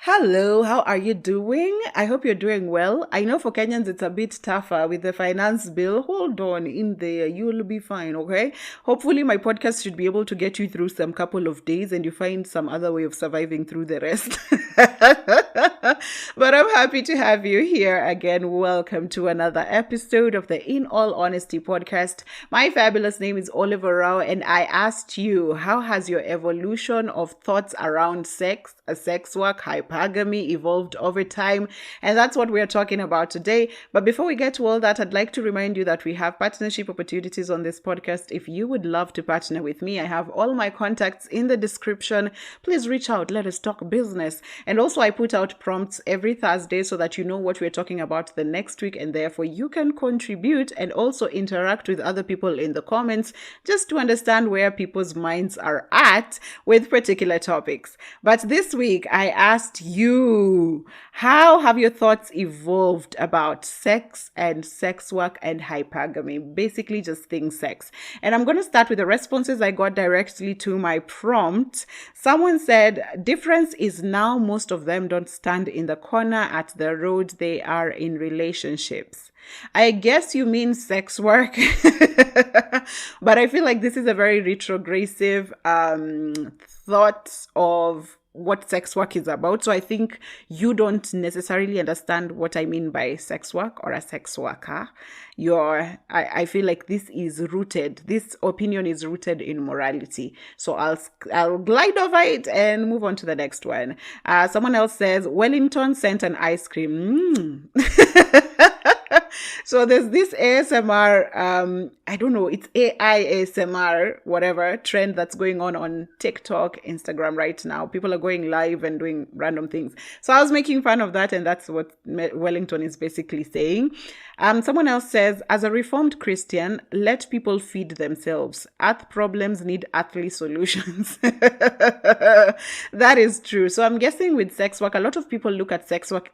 Hello, how are you doing? I hope you're doing well. I know for Kenyans it's a bit tougher with the finance bill. Hold on in there, you'll be fine, okay? Hopefully, my podcast should be able to get you through some couple of days and you find some other way of surviving through the rest. But I'm happy to have you here again. Welcome to another episode of the In All Honesty podcast. My fabulous name is Oliver Rao, and I asked you, how has your evolution of thoughts around sex work, hypergamy evolved over time? And that's what we're talking about today. But before we get to all that, I'd like to remind you that we have partnership opportunities on this podcast. If you would love to partner with me, I have all my contacts in the description. Please reach out. Let us talk business. And also, I put out prompts every Thursday so that you know what we're talking about the next week, and therefore you can contribute and also interact with other people in the comments just to understand where people's minds are at with particular topics. But this week, I asked you, how have your thoughts evolved about sex and sex work and hypergamy? Basically, just things sex. And I'm going to start with the responses I got directly to my prompt. Someone said, difference is now most of them don't stand in the corner at the road, they are in relationships. I guess you mean sex work, but I feel like this is a very retrogressive thought of what sex work is about. So I think you don't necessarily understand what I mean by sex work or a sex worker. I feel like this opinion is rooted in morality. So I'll glide over it and move on to the next one. Someone else says, Wellington sent an ice cream. So there's this ASMR, I don't know, it's AI ASMR, whatever, trend that's going on TikTok, Instagram right now. People are going live and doing random things. So I was making fun of that, and that's what Wellington is basically saying. Someone else says, as a reformed Christian, let people feed themselves. Earth problems need earthly solutions. That is true. So I'm guessing with sex work, a lot of people look at sex work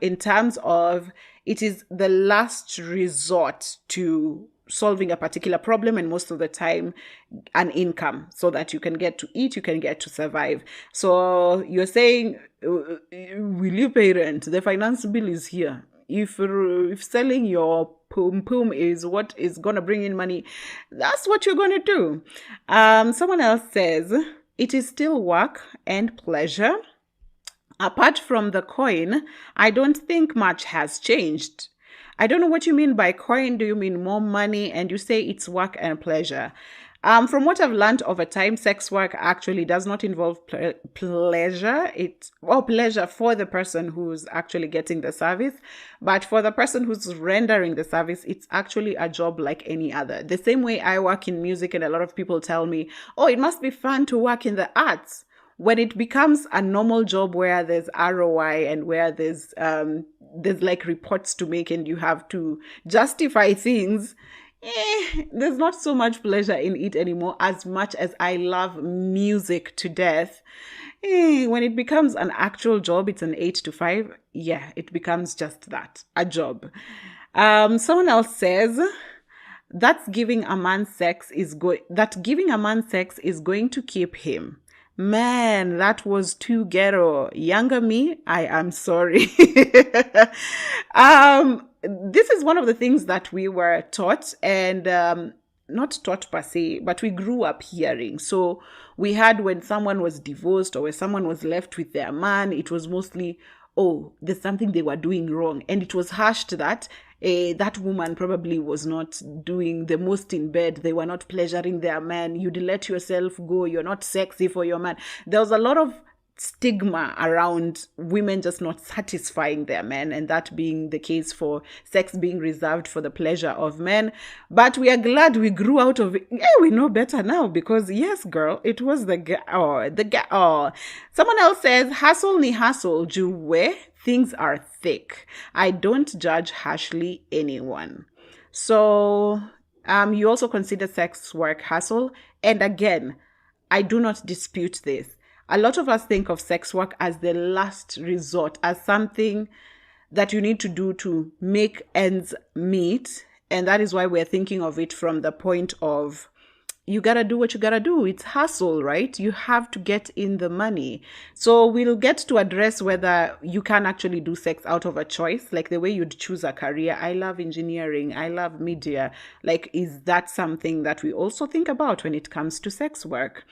in terms of it is the last resort to solving a particular problem, and most of the time an income, so that you can get to eat, you can get to survive. So you're saying, will you pay rent? The finance bill is here. If selling your pum is what is going to bring in money, that's what you're going to do. Someone else says, it is still work and pleasure. Apart from the coin, I don't think much has changed. I don't know what you mean by coin. Do you mean more money? And you say it's work and pleasure. From what I've learned over time, sex work actually does not involve pleasure. Pleasure for the person who's actually getting the service. But for the person who's rendering the service, it's actually a job like any other. The same way I work in music, and a lot of people tell me, oh, it must be fun to work in the arts. When it becomes a normal job where there's ROI and where there's like reports to make and you have to justify things, there's not so much pleasure in it anymore. As much as I love music to death, when it becomes an actual job, it's an 8 to 5. Yeah, it becomes just that, a job. Someone else says, giving a man sex is going to keep him. Man, that was too ghetto. Younger me, I am sorry. This is one of the things that we were taught, and not taught per se, but we grew up hearing. So we had, when someone was divorced or when someone was left with their man, it was mostly, oh, there's something they were doing wrong. And it was hashed that that woman probably was not doing the most in bed. They were not pleasuring their man. You'd let yourself go. You're not sexy for your man. There was a lot of stigma around women just not satisfying their men, and that being the case for sex being reserved for the pleasure of men. But we are glad we grew out of it. Yeah, we know better now, because yes, girl, it was Someone else says, hustle ni hustle, juwe, things are thick. I don't judge harshly anyone. So you also consider sex work hustle. And again, I do not dispute this. A lot of us think of sex work as the last resort, as something that you need to do to make ends meet. And that is why we're thinking of it from the point of you gotta do what you gotta do. It's hustle, right? You have to get in the money. So we'll get to address whether you can actually do sex out of a choice, like the way you'd choose a career. I love engineering, I love media. Like, is that something that we also think about when it comes to sex work?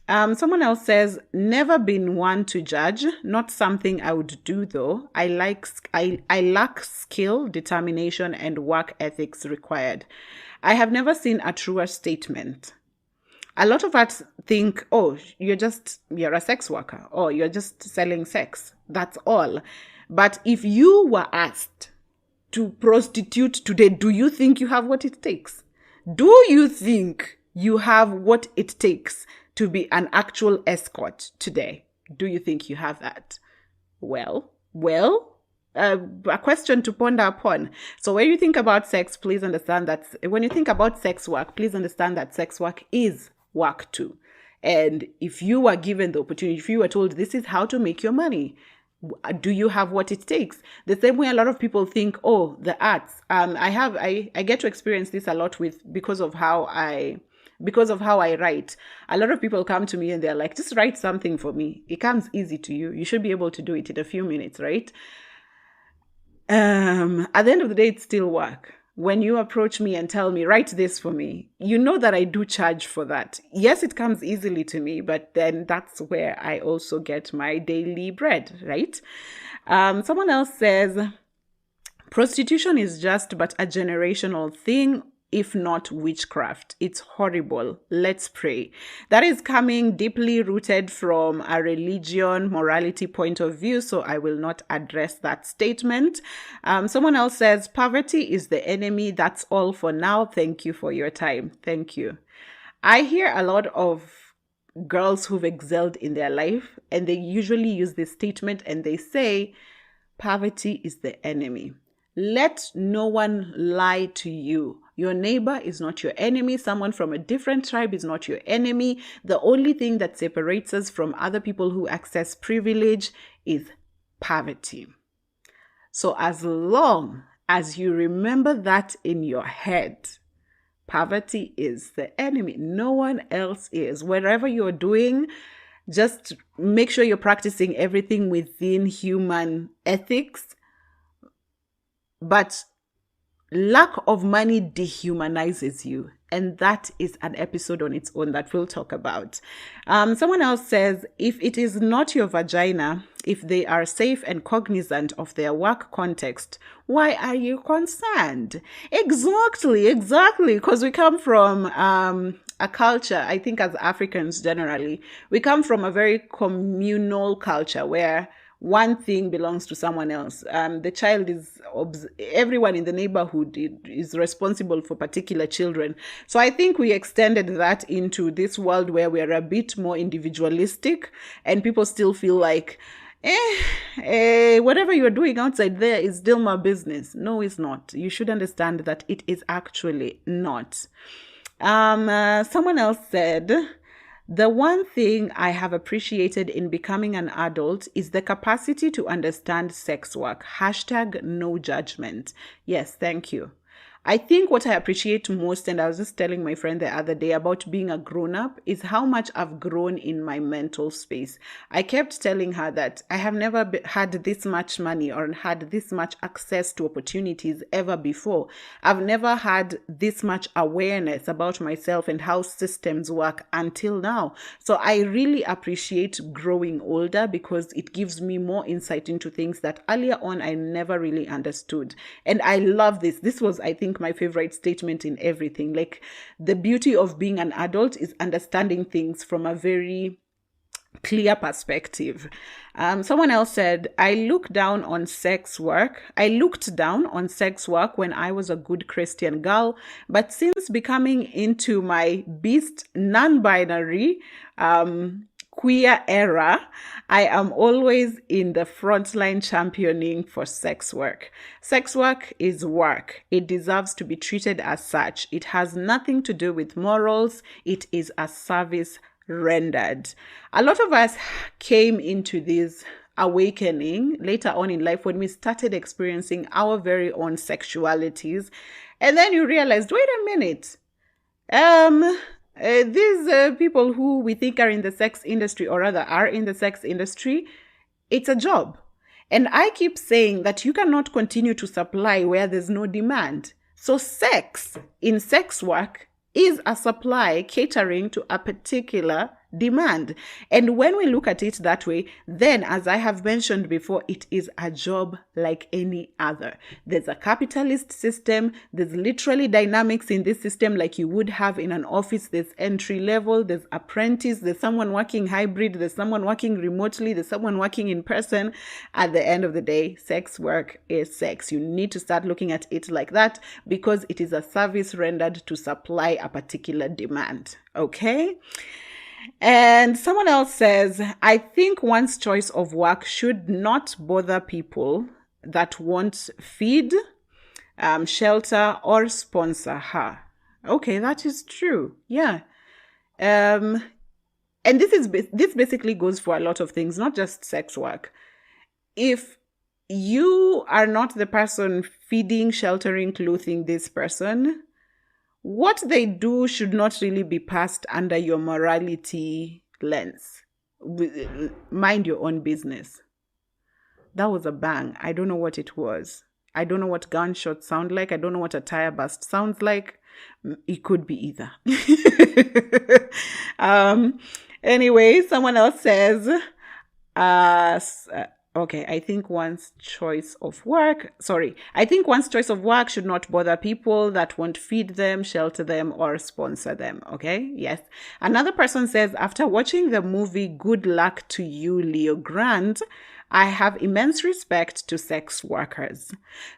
Someone else says, never been one to judge. Not something I would do though. I lack skill, determination, and work ethics required. I have never seen a truer statement. A lot of us think, oh, you're a sex worker, or you're just selling sex. That's all. But if you were asked to prostitute today, do you think you have what it takes? Do you think you have what it takes to be an actual escort today? Do you think you have that? Well, a question to ponder upon. So when you think about sex, please understand that when you think about sex work, please understand that sex work is work too. And if you were given the opportunity, if you were told this is how to make your money, do you have what it takes? The same way a lot of people think, oh, the arts. I get to experience this a lot because of how I write. A lot of people come to me and they're like, just write something for me. It comes easy to you. You should be able to do it in a few minutes, right? At the end of the day, it's still work. When you approach me and tell me, write this for me, you know that I do charge for that. Yes, it comes easily to me, but then that's where I also get my daily bread, right? Someone else says, prostitution is just but a generational thing, if not witchcraft. It's horrible. Let's pray. That is coming deeply rooted from a religion, morality point of view, so I will not address that statement. Someone else says, poverty is the enemy. That's all for now. Thank you for your time. Thank you. I hear a lot of girls who've excelled in their life, and they usually use this statement and they say, poverty is the enemy. Let no one lie to you. Your neighbor is not your enemy. Someone from a different tribe is not your enemy. The only thing that separates us from other people who access privilege is poverty. So as long as you remember that in your head, poverty is the enemy. No one else is. Wherever you're doing, just make sure you're practicing everything within human ethics. But lack of money dehumanizes you. And that is an episode on its own that we'll talk about. Someone else says, if it is not your vagina, if they are safe and cognizant of their work context, why are you concerned? Exactly. Because we come from a culture, I think as Africans generally, we come from a very communal culture where one thing belongs to someone else. The child everyone in the neighborhood is responsible for particular children. So I think we extended that into this world where we are a bit more individualistic and people still feel like, whatever you're doing outside there is still my business. No, it's not. You should understand that it is actually not. Someone else said, the one thing I have appreciated in becoming an adult is the capacity to understand sex work. #no judgment. Yes, thank you. I think what I appreciate most, and I was just telling my friend the other day about being a grown-up, is how much I've grown in my mental space. I kept telling her that I have never had this much money or had this much access to opportunities ever before. I've never had this much awareness about myself and how systems work until now. So I really appreciate growing older because it gives me more insight into things that earlier on I never really understood. And I love this. This was, I think, my favorite statement in everything. Like, the beauty of being an adult is understanding things from a very clear perspective. Someone else said, I looked down on sex work when I was a good Christian girl, but since becoming into my beast non-binary queer era, I am always in the front line championing for sex work. Sex work is work. It deserves to be treated as such. It has nothing to do with morals. It is a service rendered. A lot of us came into this awakening later on in life when we started experiencing our very own sexualities. And then you realized, wait a minute, These people who we think are in the sex industry, or rather are in the sex industry, it's a job. And I keep saying that you cannot continue to supply where there's no demand. So sex in sex work is a supply catering to a particular demand. And when we look at it that way, then, as I have mentioned before, it is a job like any other. There's a capitalist system. There's literally dynamics in this system like you would have in an office. There's entry level, there's apprentice, there's someone working hybrid, there's someone working remotely, there's someone working in person. At the end of the day, sex work is sex. You need to start looking at it like that because it is a service rendered to supply a particular demand. Okay? And someone else says, I think one's choice of work should not bother people that won't feed, shelter, or sponsor her. Okay, that is true. Yeah. And this basically goes for a lot of things, not just sex work. If you are not the person feeding, sheltering, clothing this person, what they do should not really be passed under your morality lens. Mind your own business. That was a bang. I don't know what it was. I don't know what gunshots sound like. I don't know what a tire burst sounds like. It could be either. Anyway, someone else says, okay, I think one's choice of work should not bother people that won't feed them, shelter them, or sponsor them. Okay, yes. Another person says, after watching the movie Good Luck to You, Leo Grant, I have immense respect to sex workers.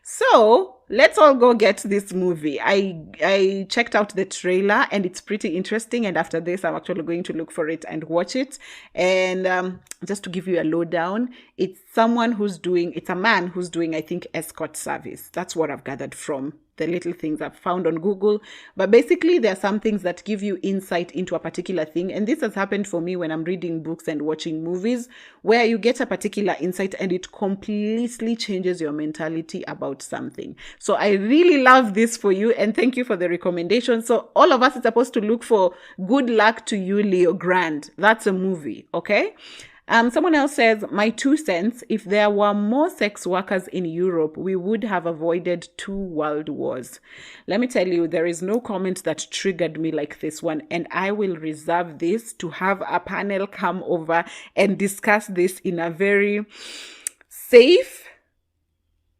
So let's all go get this movie. I checked out the trailer and it's pretty interesting. And after this, I'm actually going to look for it and watch it. And just to give you a lowdown, it's a man who's doing, I think, escort service. That's what I've gathered from the little things I've found on Google. But basically, there are some things that give you insight into a particular thing. And this has happened for me when I'm reading books and watching movies, where you get a particular insight and it completely changes your mentality about something. So I really love this for you. And thank you for the recommendation. So all of us are supposed to look for Good Luck to You, Leo Grant. That's a movie. Okay. Someone else says, my 2 cents, if there were more sex workers in Europe, we would have avoided 2 world wars. Let me tell you, there is no comment that triggered me like this one. And I will reserve this to have a panel come over and discuss this in a very safe,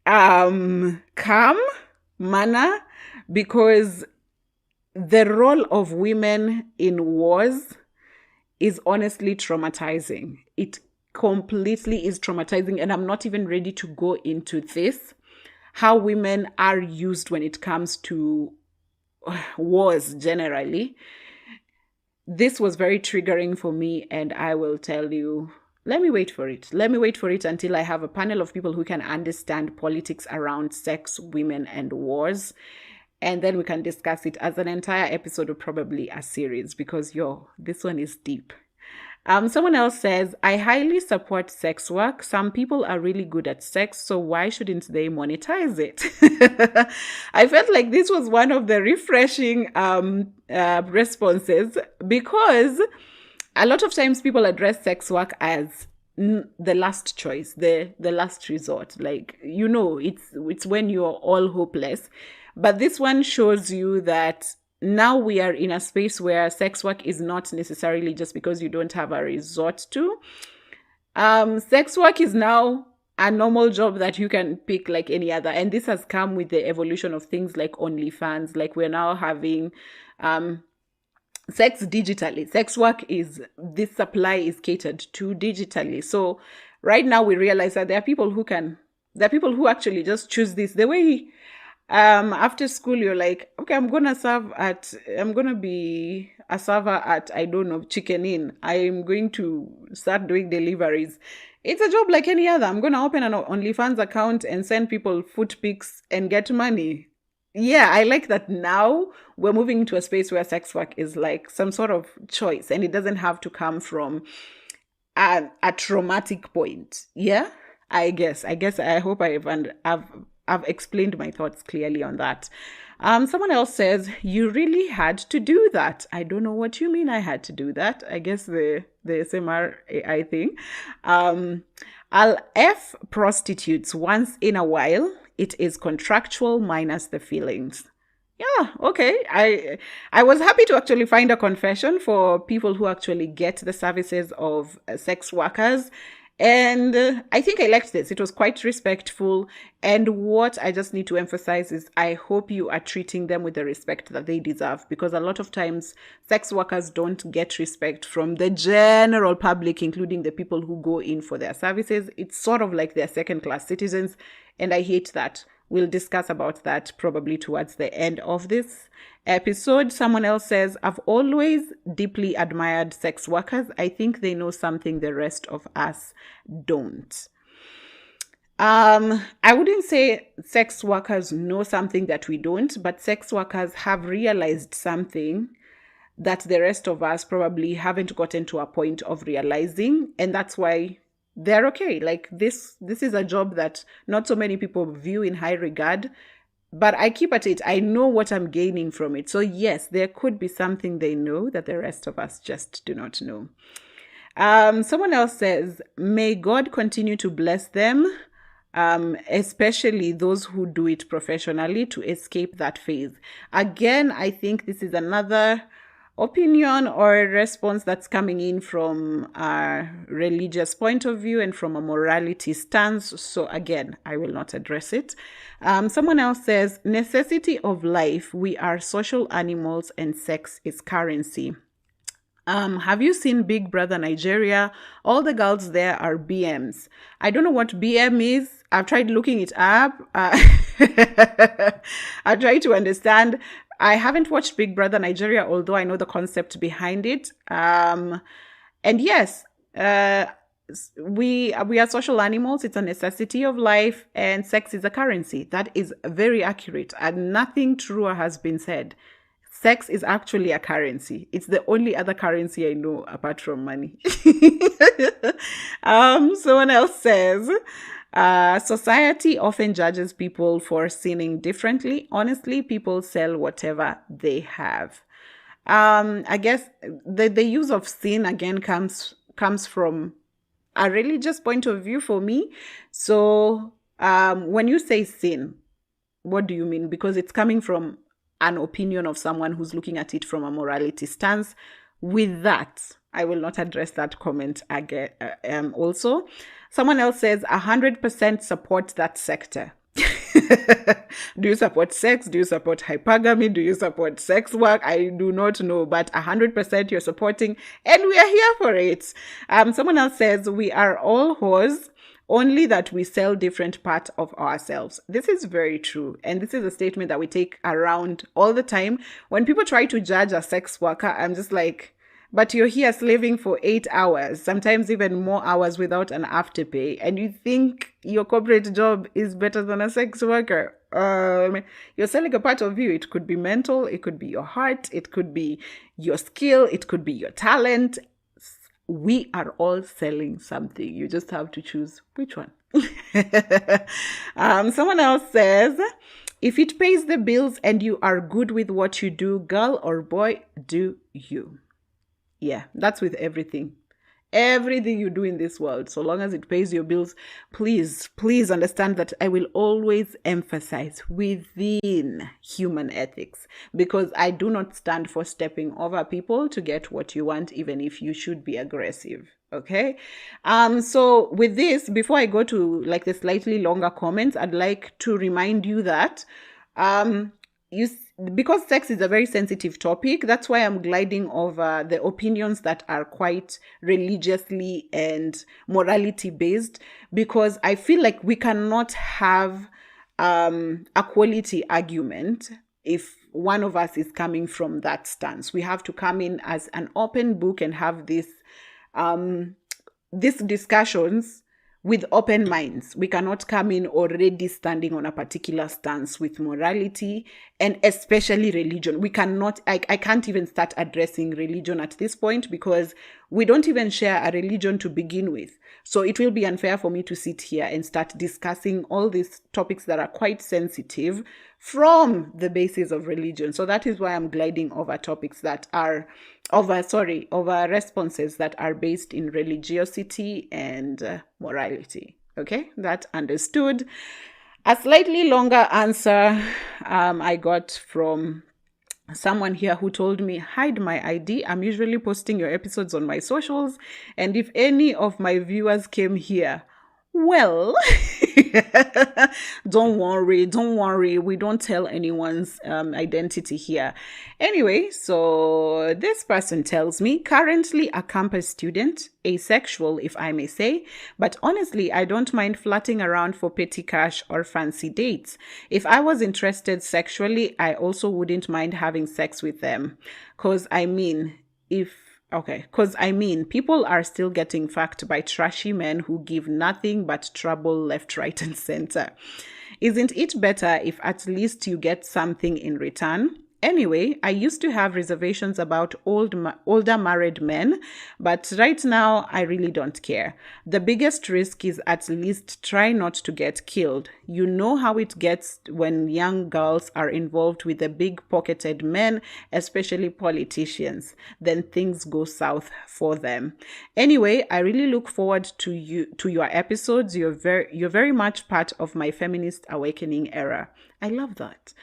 calm manner, because the role of women in wars is honestly traumatizing. It completely is traumatizing. And I'm not even ready to go into this, how women are used when it comes to wars generally. This was very triggering for me. And I will tell you, let me wait for it. Let me wait for it until I have a panel of people who can understand politics around sex, women, and wars. And then we can discuss it as an entire episode or probably a series, because this one is deep. Someone else says, I highly support sex work. Some people are really good at sex, so why shouldn't they monetize it? I felt like this was one of the refreshing responses, because a lot of times people address sex work as the last choice, the last resort. Like, it's when you're all hopeless. But this one shows you that now we are in a space where sex work is not necessarily just because you don't have a resort to. Sex work is now a normal job that you can pick like any other. And this has come with the evolution of things like OnlyFans. Like, we're now having sex digitally. Sex work this supply is catered to digitally. So right now we realize that there are people who actually just choose this. The way after school you're like, okay, I'm gonna be a server at, I don't know, Chicken Inn. I'm going to start doing deliveries. It's a job like any other. I'm gonna open an OnlyFans account and send people foot pics and get money. Yeah, I like that now we're moving into a space where sex work is like some sort of choice, and it doesn't have to come from a traumatic point. Yeah, I guess I hope I've explained my thoughts clearly on that. Someone else says, you really had to do that. I don't know what you mean I had to do that. I guess the SMR AI thing. I'll F prostitutes once in a while. It is contractual minus the feelings. Yeah, okay. I was happy to actually find a confession for people who actually get the services of sex workers. And I think I liked this. It was quite respectful. And what I just need to emphasize is I hope you are treating them with the respect that they deserve, because a lot of times sex workers don't get respect from the general public, including the people who go in for their services. It's sort of like they're second-class citizens, and I hate that. We'll discuss about that probably towards the end of this episode. Someone else says, I've always deeply admired sex workers. I think they know something the rest of us don't. I wouldn't say sex workers know something that we don't, but sex workers have realized something that the rest of us probably haven't gotten to a point of realizing, and that's why they're okay. Like this is a job that not so many people view in high regard, but I keep at it. I know what I'm gaining from it. So yes, there could be something they know that the rest of us just do not know. Someone else says, may God continue to bless them, especially those who do it professionally, to escape that phase. Again, I think this is another opinion or a response that's coming in from a religious point of view and from a morality stance. So again, I will not address it. Someone else says, necessity of life. We are social animals and sex is currency. Have you seen Big Brother Nigeria? All the girls there are BMs. I don't know what BM is. I've tried looking it up. I try to understand. I haven't watched Big Brother Nigeria, although I know the concept behind it. And yes, we are social animals. It's a necessity of life, and sex is a currency. That is very accurate, and nothing truer has been said. Sex is actually a currency. It's the only other currency I know apart from money. Someone else says, society often judges people for sinning differently. Honestly, people sell whatever they have. I guess the use of sin again comes from a religious point of view for me. So when you say sin, what do you mean? Because it's coming from an opinion of someone who's looking at it from a morality stance. With that, I will not address that comment again. Also, someone else says 100% support that sector. Do you support sex? Do you support hypergamy? Do you support sex work? I do not know, but 100% you're supporting, and we are here for it. Someone else says we are all whores, only that we sell different parts of ourselves. This is very true. And this is a statement that we take around all the time. When people try to judge a sex worker, I'm just like, but you're here slaving for 8 hours, sometimes even more hours without an afterpay. And you think your corporate job is better than a sex worker. You're selling a part of you. It could be mental. It could be your heart. It could be your skill. It could be your talent. We are all selling something. You just have to choose which one. Someone else says, if it pays the bills and you are good with what you do, girl or boy, do you. Yeah, that's with everything. Everything you do in this world, so long as it pays your bills, please understand that I will always emphasize within human ethics, because I do not stand for stepping over people to get what you want, even if you should be aggressive. Okay. So with this, before I go to like the slightly longer comments, I'd like to remind you that because sex is a very sensitive topic, that's why I'm gliding over the opinions that are quite religiously and morality based, because I feel like we cannot have a quality argument if one of us is coming from that stance. We have to come in as an open book and have these discussions with open minds. We cannot come in already standing on a particular stance with morality and especially religion. We cannot, I can't even start addressing religion at this point because we don't even share a religion to begin with. So it will be unfair for me to sit here and start discussing all these topics that are quite sensitive from the basis of religion. So that is why I'm gliding over topics that are over responses that are based in religiosity and morality. Okay, that understood. A slightly longer answer I got from someone here who told me, hide my ID. I'm usually posting your episodes on my socials. And if any of my viewers came here, well, don't worry. We don't tell anyone's identity here. Anyway, so this person tells me, currently a campus student, asexual, if I may say, but honestly, I don't mind flirting around for petty cash or fancy dates. If I was interested sexually, I also wouldn't mind having sex with them. Because people are still getting fucked by trashy men who give nothing but trouble left, right, and center. Isn't it better if at least you get something in return? Anyway, I used to have reservations about older married men, but right now I really don't care. The biggest risk is at least try not to get killed. You know how it gets when young girls are involved with the big-pocketed men, especially politicians. Then things go south for them. Anyway, I really look forward to your episodes. You're very much part of my feminist awakening era. I love that.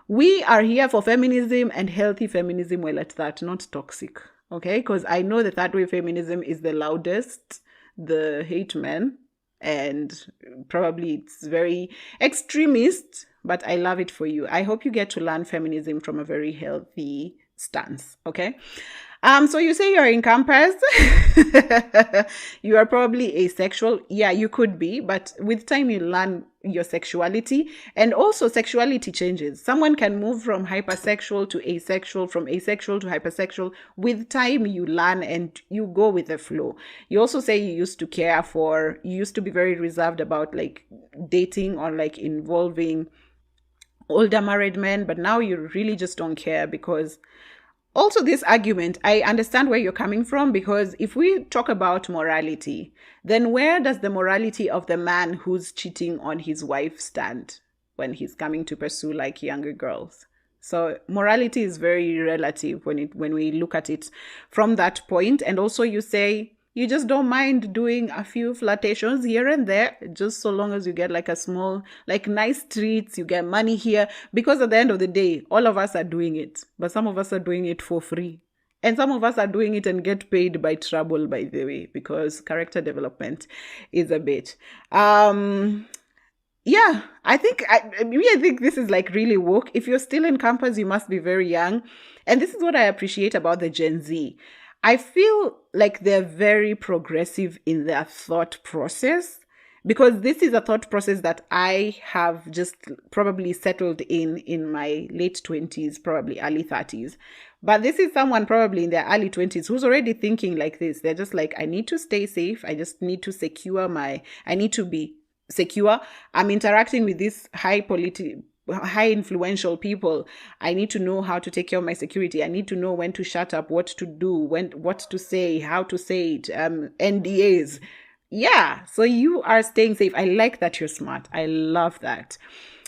We are here for feminism and healthy feminism. Well, at that, not toxic. Okay? Because I know that third wave feminism is the loudest, the hate men, and probably it's very extremist, but I love it for you. I hope you get to learn feminism from a very healthy stance. Okay? So you say you're in campus. You are probably asexual. Yeah, you could be, but with time you learn your sexuality, and also sexuality changes. Someone can move from hypersexual to asexual, from asexual to hypersexual. With time you learn and you go with the flow. You also say you used to be very reserved about like dating or like involving older married men, but now you really just don't care. Because also this argument, I understand where you're coming from, because if we talk about morality, then where does the morality of the man who's cheating on his wife stand when he's coming to pursue like younger girls? So morality is very relative when we look at it from that point. And also you say you just don't mind doing a few flirtations here and there, just so long as you get like a small, like nice treats, you get money here. Because at the end of the day, all of us are doing it, but some of us are doing it for free. And some of us are doing it and get paid by trouble, by the way, because character development is a bit. Yeah, I think this is like really woke. If you're still in campus, you must be very young. And this is what I appreciate about the Gen Z. I feel like they're very progressive in their thought process, because this is a thought process that I have just probably settled in my late 20s, probably early 30s. But this is someone probably in their early 20s who's already thinking like this. They're just like, I need to stay safe. I just need to I need to be secure. I'm interacting with this high influential people. I need to know how to take care of my security. I need to know when to shut up, what to do, what to say, how to say it, NDAs. Yeah, so you are staying safe. I like that you're smart. I love that.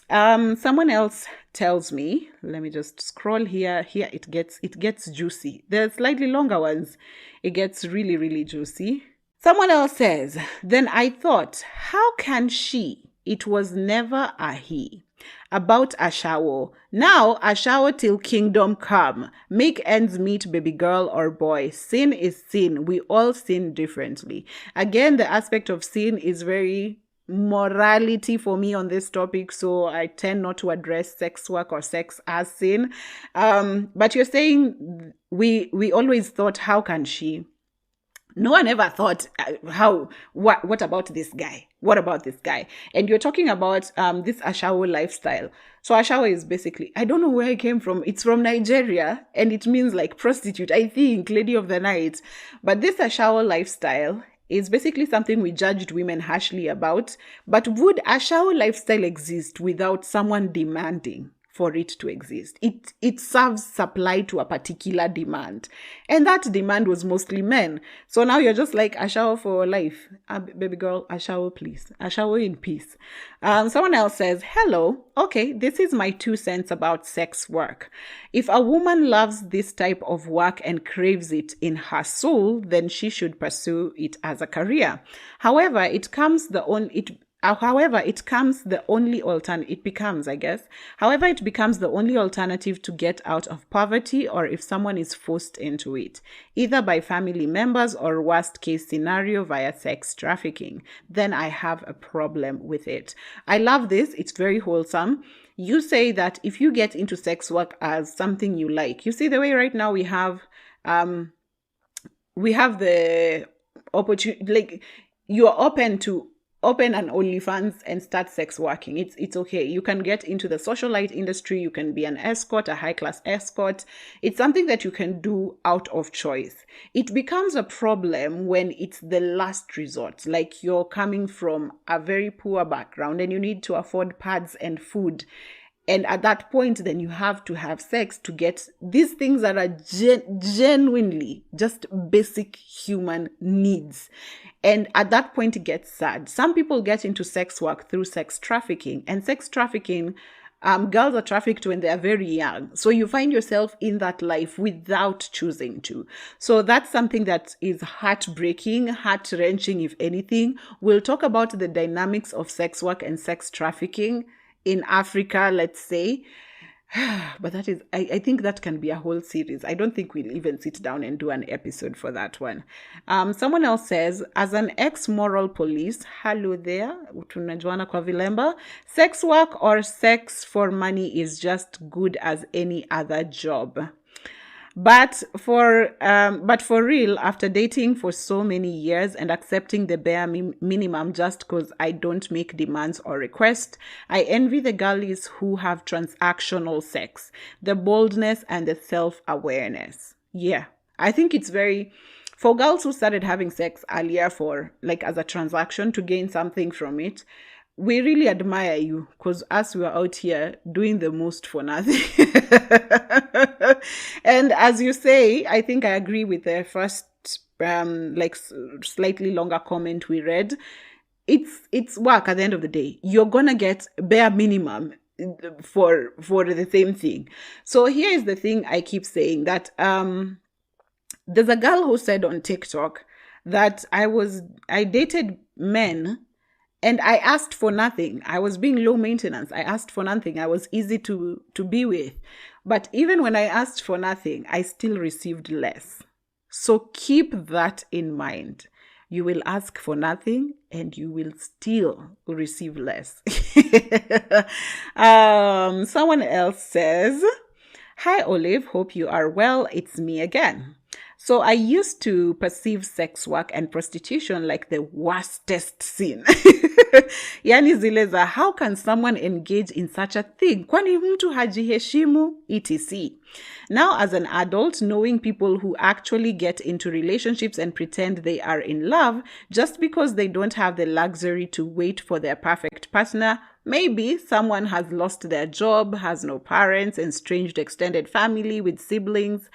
Someone else tells me, let me just scroll here. Here it gets juicy. The slightly longer ones, it gets really, really juicy. Someone else says, then I thought, how can she? It was never a he. About a shower. Now a shower till kingdom come. Make ends meet, baby girl or boy. Sin is sin. We all sin differently. Again, the aspect of sin is very morality for me on this topic, so I tend not to address sex work or sex as sin. But you're saying we always thought, how can she? No one ever thought, what about this guy? What about this guy? And you're talking about this Ashawo lifestyle. So Ashawo is basically, I don't know where it came from. It's from Nigeria, and it means like prostitute, I think, lady of the night. But this Ashawo lifestyle is basically something we judged women harshly about. But would Ashawo lifestyle exist without someone demanding for it to exist. It serves supply to a particular demand. And that demand was mostly men. So now you're just like, a shower for life. Baby girl, a shower, please. A shower in peace. Someone else says, hello. Okay, this is my 2 cents about sex work. If a woman loves this type of work and craves it in her soul, then she should pursue it as a career. However, it becomes the only alternative to get out of poverty, or if someone is forced into it, either by family members or worst case scenario via sex trafficking. Then I have a problem with it. I love this. It's very wholesome. You say that if you get into sex work as something you like, you see the way right now we have the opportunity, like you're open an OnlyFans and start sex working. It's okay. You can get into the socialite industry. You can be an escort, a high-class escort. It's something that you can do out of choice. It becomes a problem when it's the last resort. Like you're coming from a very poor background and you need to afford pads and food. And at that point, then you have to have sex to get these things that are genuinely just basic human needs. And at that point, it gets sad. Some people get into sex work through sex trafficking. And sex trafficking, girls are trafficked when they are very young. So you find yourself in that life without choosing to. So that's something that is heartbreaking, heart-wrenching, if anything. We'll talk about the dynamics of sex work and sex trafficking in Africa, let's say. But that is, I think that can be a whole series. I don't think we'll even sit down and do an episode for that one. Someone else says, as an ex-moral police, hello there, tunajuana kwa vilemba, sex work or sex for money is just good as any other job. But for real, after dating for so many years and accepting the bare minimum just because I don't make demands or requests, I envy the girlies who have transactional sex, the boldness and the self-awareness. Yeah, I think it's for girls who started having sex earlier for like as a transaction to gain something from it, we really admire you, because us, we are out here doing the most for nothing. And as you say, I think I agree with the first slightly longer comment we read. It's work at the end of the day. You're gonna get bare minimum for the same thing. So here is the thing I keep saying, that there's a girl who said on TikTok that I dated men and I asked for nothing. I was being low maintenance. I asked for nothing. I was easy to be with. But even when I asked for nothing, I still received less. So keep that in mind. You will ask for nothing and you will still receive less. Someone else says, hi, Olive. Hope you are well. It's me again. So I used to perceive sex work and prostitution like the worstest sin. Yani zile za, how can someone engage in such a thing? Kwani mtu hajiheshimu, etc. Now, as an adult, knowing people who actually get into relationships and pretend they are in love just because they don't have the luxury to wait for their perfect partner. Maybe someone has lost their job, has no parents, estranged extended family with siblings,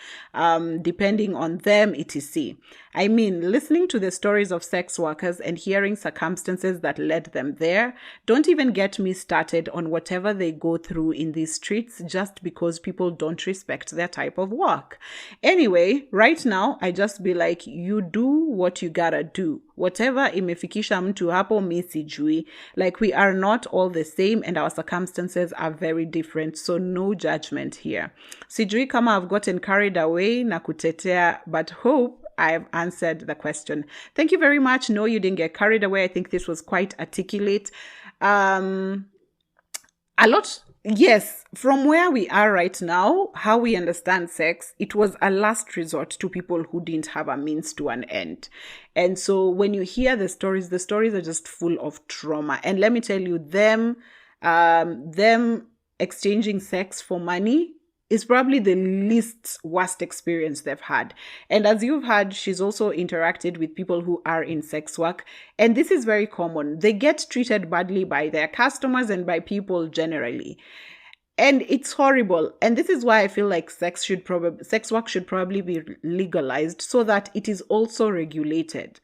depending on them, etc. I mean, listening to the stories of sex workers and hearing circumstances that led them there, don't even get me started on whatever they go through in these streets just because people don't respect their type of work. Anyway, right now, I just be like, you do what you gotta do. Whatever imefikisha mtu hapo mi sijui. Like, we are not all the same and our circumstances are very different, so no judgment here. Sijui kama I've gotten carried away na kutetea, but hope I've answered the question. Thank you very much. No, you didn't get carried away. I think this was quite articulate. Yes, from where we are right now, how we understand sex, it was a last resort to people who didn't have a means to an end. And so when you hear the stories are just full of trauma. And let me tell you, them exchanging sex for money is probably the least worst experience they've had. And as you've heard, she's also interacted with people who are in sex work. And this is very common. They get treated badly by their customers and by people generally. And it's horrible. And this is why I feel like sex work should probably be legalized so that it is also regulated.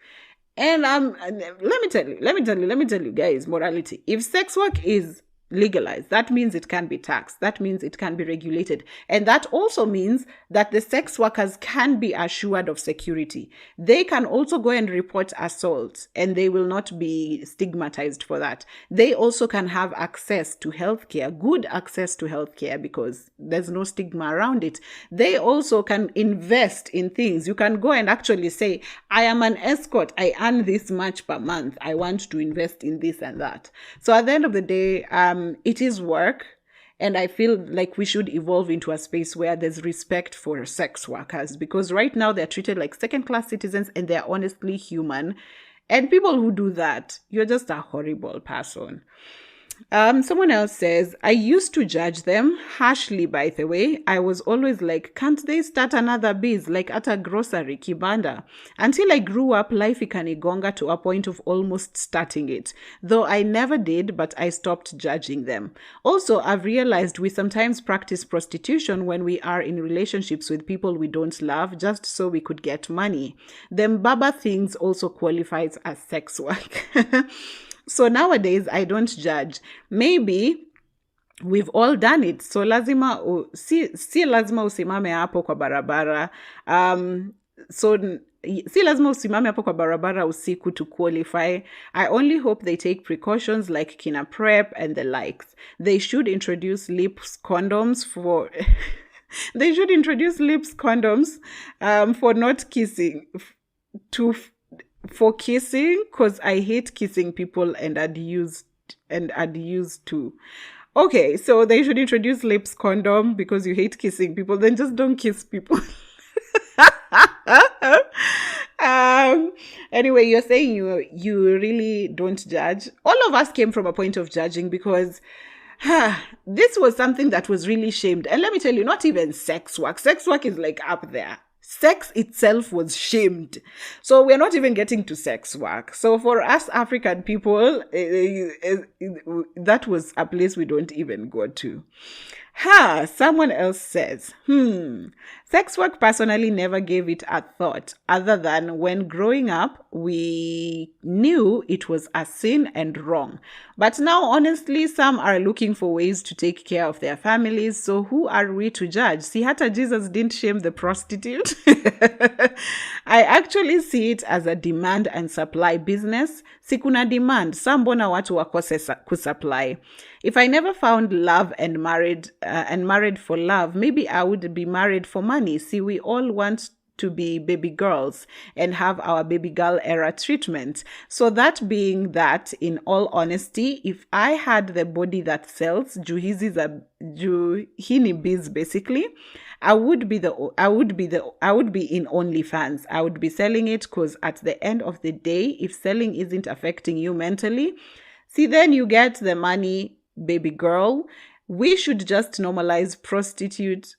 And let me tell you guys, morality. If sex work is legalized, that means it can be taxed. That means it can be regulated. And that also means that the sex workers can be assured of security. They can also go and report assault and they will not be stigmatized for that. They also can have access to healthcare, good access to healthcare, because there's no stigma around it. They also can invest in things. You can go and actually say, I am an escort. I earn this much per month. I want to invest in this and that. So at the end of the day, it is work, and I feel like we should evolve into a space where there's respect for sex workers, because right now they're treated like second-class citizens and they're honestly human. And people who do that, you're just a horrible person. Someone else says, I used to judge them harshly, by the way. I was always like, can't they start another biz, like at a grocery, kibanda? Until I grew up, life ikanigonga to a point of almost starting it. Though I never did, but I stopped judging them. Also, I've realized we sometimes practice prostitution when we are in relationships with people we don't love, just so we could get money. Them baba things also qualifies as sex work. So nowadays, I don't judge. Maybe we've all done it. So si lazima usimame hapo kwa barabara. Si lazima usimame hapo kwa barabara usiku to qualify. I only hope they take precautions like kina PrEP and the likes. They should introduce condoms for not kissing for kissing, because I hate kissing people and I'd used to. Okay, so they should introduce lips condom because you hate kissing people. Then just don't kiss people. Anyway, you're saying you really don't judge. All of us came from a point of judging because this was something that was really shamed. And let me tell you, not even sex work. Sex work is like up there. Sex itself was shamed. So we're not even getting to sex work. So for us African people, that was a place we don't even go to. Someone else says, sex work personally never gave it a thought, other than when growing up, we knew it was a sin and wrong. But now, honestly, some are looking for ways to take care of their families. So who are we to judge? See, hata Jesus didn't shame the prostitute. I actually see it as a demand and supply business. Sikuna demand, sambona watu wakose kusupply. If I never found love and married for love, maybe I would be married for money. See, we all want to be baby girls and have our baby girl era treatment. So that being that, in all honesty, if I had the body that sells, juhini biz basically, I would be in OnlyFans. I would be selling it because at the end of the day, if selling isn't affecting you mentally, see, then you get the money, baby girl. We should just normalize prostitutes.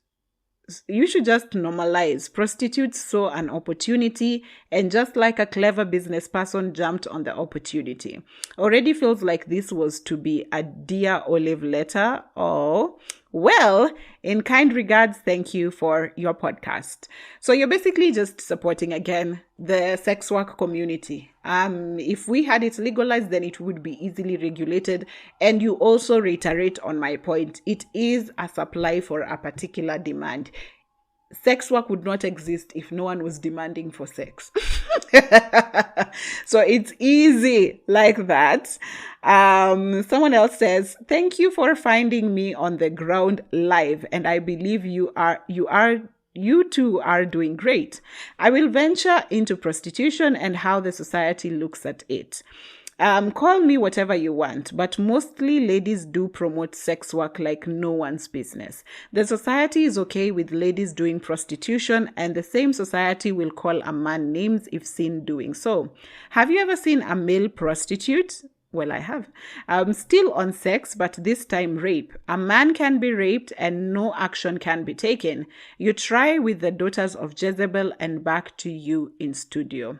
You should just normalize. Prostitutes saw an opportunity and just like a clever business person jumped on the opportunity. Already feels like this was to be a Dear Olive letter. Oh, well, in kind regards, thank you for your podcast. So you're basically just supporting, again, the sex work community. If we had it legalized, then it would be easily regulated. And you also reiterate on my point. It is a supply for a particular demand. Sex work would not exist if no one was demanding for sex. So it's easy like that. Someone else says, thank you for finding me on the ground live. And I believe you two are doing great. I will venture into prostitution and how the society looks at it. Call me whatever you want, but mostly ladies do promote sex work like no one's business. The society is okay with ladies doing prostitution, and the same society will call a man names if seen doing so. Have you ever seen a male prostitute? Well, I have. Still on sex, but this time rape. A man can be raped and no action can be taken. You try with the daughters of Jezebel and back to you in studio.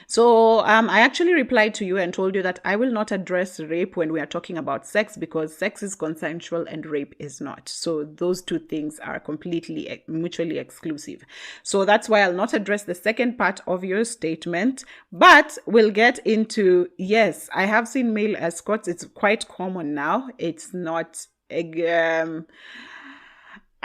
So I actually replied to you and told you that I will not address rape when we are talking about sex, because sex is consensual and rape is not. So those two things are completely mutually exclusive. So that's why I'll not address the second part of your statement, but we'll get into, yes, I have seen male escorts. It's quite common now. It's not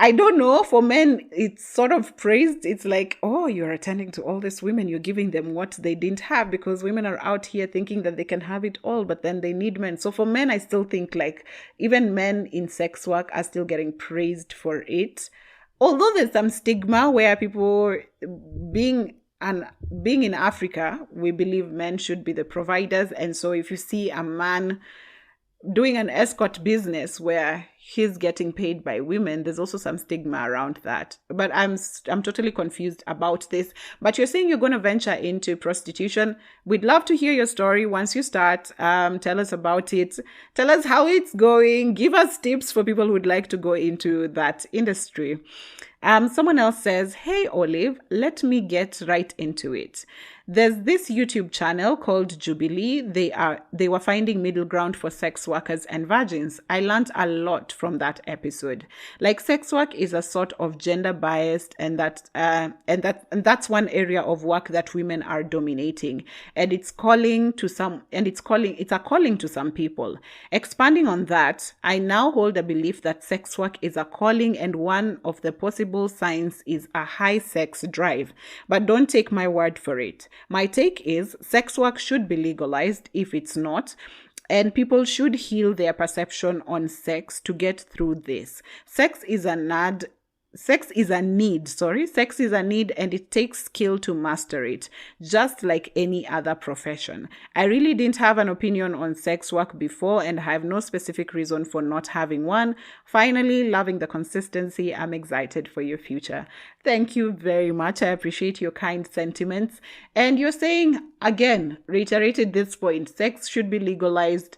I don't know. For men, it's sort of praised. It's like, oh, you're attending to all these women. You're giving them what they didn't have, because women are out here thinking that they can have it all, but then they need men. So for men, I still think like even men in sex work are still getting praised for it. Although there's some stigma where people being and being in Africa, we believe men should be the providers. And so if you see a man doing an escort business where he's getting paid by women, there's also some stigma around that. But I'm totally confused about this. But you're saying you're going to venture into prostitution. We'd love to hear your story once you start. Tell us about it. Tell us how it's going. Give us tips for people who would like to go into that industry. Someone else says, hey, Olive, let me get right into it. There's this YouTube channel called Jubilee. They were finding middle ground for sex workers and virgins. I learned a lot from that episode. Like, sex work is a sort of gender biased, and that's one area of work that women are dominating. And it's a calling to some people. Expanding on that, I now hold a belief that sex work is a calling, and one of the possible signs is a high sex drive. But don't take my word for it. My take is sex work should be legalized if it's not, and people should heal their perception on sex to get through this. Sex is a need, and it takes skill to master it, just like any other profession. I really didn't have an opinion on sex work before, and have no specific reason for not having one. Finally, loving the consistency. I'm excited for your future. Thank you very much. I appreciate your kind sentiments. And you're saying, again, reiterated this point, sex should be legalized.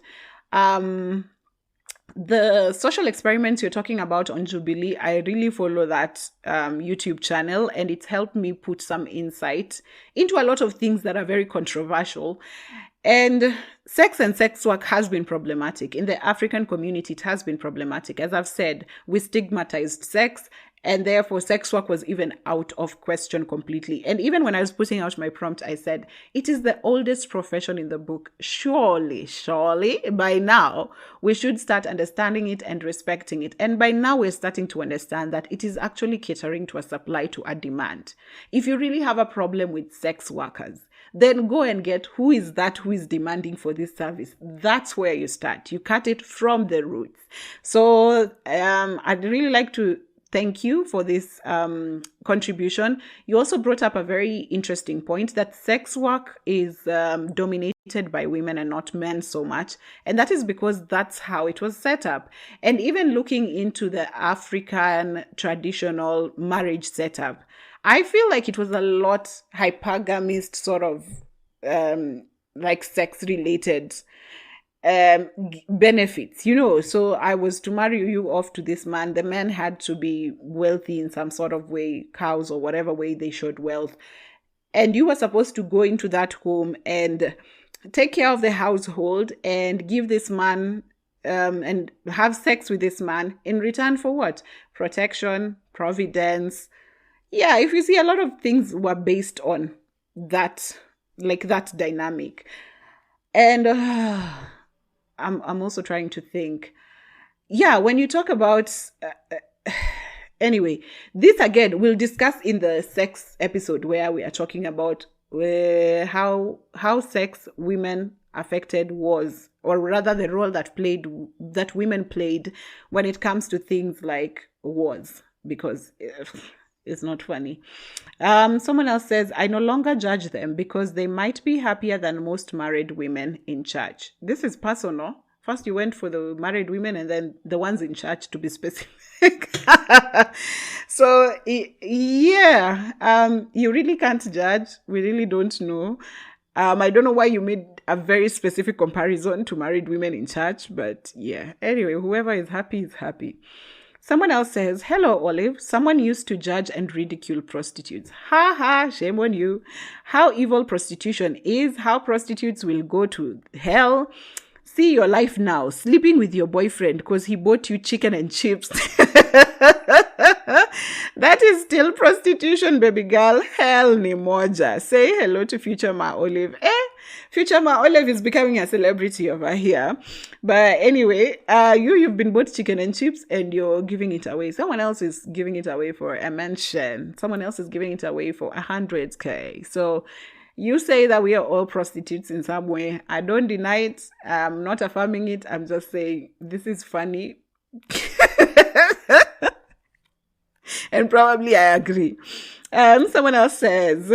The social experiments you're talking about on Jubilee, I really follow that YouTube channel, and it's helped me put some insight into a lot of things that are very controversial. And sex and sex work has been problematic. In the African community, it has been problematic. As I've said, we stigmatized sex, and therefore sex work was even out of question completely. And even when I was putting out my prompt, I said, it is the oldest profession in the book. Surely, by now, we should start understanding it and respecting it. And by now, we're starting to understand that it is actually catering to a supply to a demand. If you really have a problem with sex workers, then go and get who is demanding for this service. That's where you start. You cut it from the roots. So I'd really like to thank you for this contribution. You also brought up a very interesting point that sex work is dominated by women and not men so much. And that is because that's how it was set up. And even looking into the African traditional marriage setup, I feel like it was a lot hypergamist sort of like sex related benefits, so I was to marry you off to this man. The man had to be wealthy in some sort of way, cows or whatever way they showed wealth, and you were supposed to go into that home and take care of the household and give this man and have sex with this man in return for what? Protection, providence. Yeah, if you see, a lot of things were based on that, like that dynamic. And I'm also trying to think. Yeah, when you talk about anyway, this again we'll discuss in the sex episode, where we are talking about how sex women affected was, or rather the role that women played when it comes to things like wars, because it's not funny. Someone else says, I no longer judge them because they might be happier than most married women in church. This is personal. First you went for the married women and then the ones in church, to be specific. So yeah, you really can't judge. We really don't know. I don't know why you made a very specific comparison to married women in church, but yeah. Anyway, whoever is happy is happy. Someone else says, hello, Olive. Someone used to judge and ridicule prostitutes. Ha ha, shame on you. How evil prostitution is, how prostitutes will go to hell. See your life now, sleeping with your boyfriend because he bought you chicken and chips. That is still prostitution, baby girl. Hell ni moja. Say hello to Future Ma Olive. Future Ma Olive is becoming a celebrity over here. But anyway, you've been bought chicken and chips and you're giving it away. Someone else is giving it away for a mansion. Someone else is giving it away for 100K. So you say that we are all prostitutes in some way. I don't deny it. I'm not affirming it. I'm just saying this is funny. And probably I agree. Someone else says,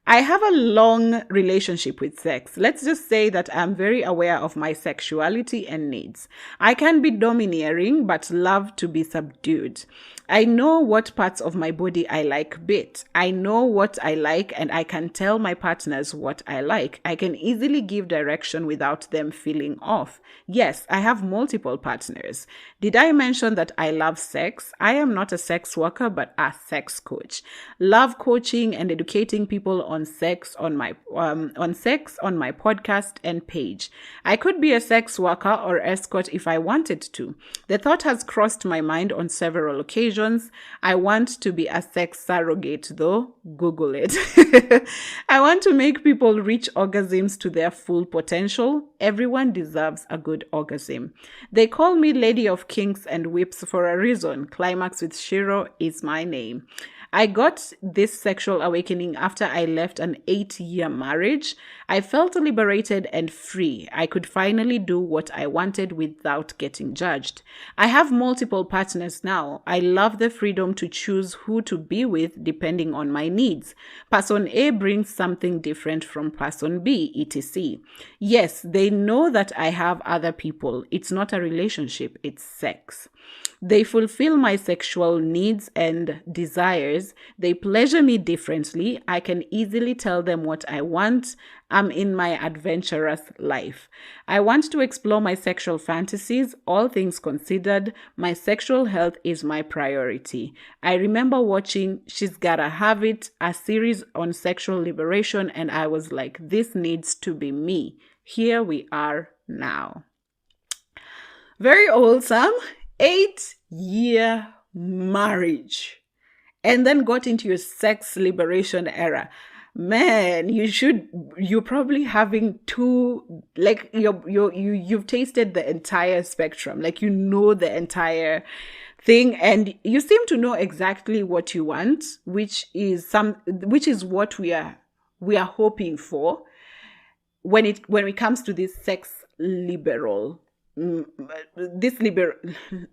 I have a long relationship with sex. Let's just say that I'm very aware of my sexuality and needs. I can be domineering, but love to be subdued. I know what parts of my body I like bit. I know what I like and I can tell my partners what I like. I can easily give direction without them feeling off. Yes, I have multiple partners. Did I mention that I love sex? I am not a sex worker, but a sex coach. Love coaching and educating people on sex on my podcast and page. I could be a sex worker or escort if I wanted to. The thought has crossed my mind on several occasions. I want to be a sex surrogate though. Google it. I want to make people reach orgasms to their full potential. Everyone deserves a good orgasm. They call me Lady of Kinks and Whips for a reason. Climax with Shiro is my name. I got this sexual awakening after I left an 8-year marriage. I felt liberated and free. I could finally do what I wanted without getting judged. I have multiple partners now. I love the freedom to choose who to be with depending on my needs. Person A brings something different from person B, etc. Yes, they know that I have other people. It's not a relationship, it's sex. They fulfill my sexual needs and desires. They pleasure me differently. I can easily tell them what I want. I'm in my adventurous life. I want to explore my sexual fantasies. All things considered, my sexual health is my priority. I remember watching She's Gotta Have It, a series on sexual liberation, and I was like, this needs to be me. Here we are now. Very wholesome. 8-year marriage and then got into your sex liberation era. Man, you're probably having you've tasted the entire spectrum, like you know the entire thing, and you seem to know exactly what you want, which is what we are hoping for when it comes to this sex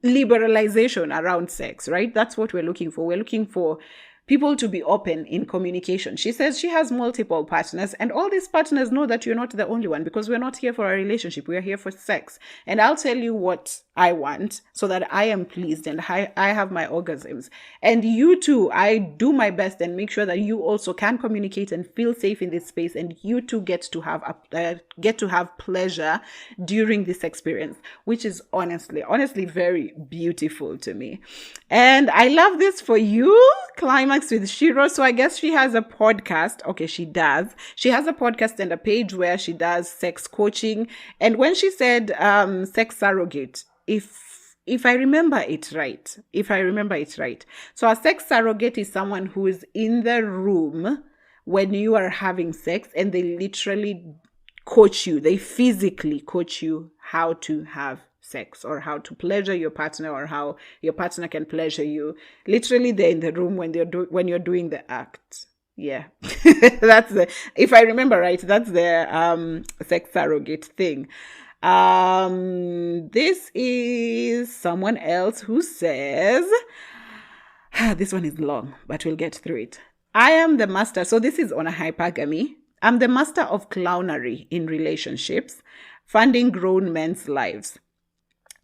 liberalization around sex, right? That's what we're looking for. We're looking for people to be open in communication. She says she has multiple partners, and all these partners know that you're not the only one, because we're not here for a relationship. We're here for sex. And I'll tell you what I want so that I am pleased and I have my orgasms. And you too, I do my best and make sure that you also can communicate and feel safe in this space, and you too get to have pleasure during this experience, which is honestly very beautiful to me. And I love this for you, Climax with Shiro. So I guess she has a podcast. Okay, she does. She has a podcast and a page where she does sex coaching. And when she said sex surrogate, if I remember it right. So a sex surrogate is someone who is in the room when you are having sex, and they literally coach you. They physically coach you how to have sex, or how to pleasure your partner, or how your partner can pleasure you. Literally, they're in the room when you're doing the act. Yeah, if I remember right, that's the sex surrogate thing. This is someone else who says, this one is long, but we'll get through it. I am the master. So this is on a hypergamy. I'm the master of clownery in relationships, funding grown men's lives.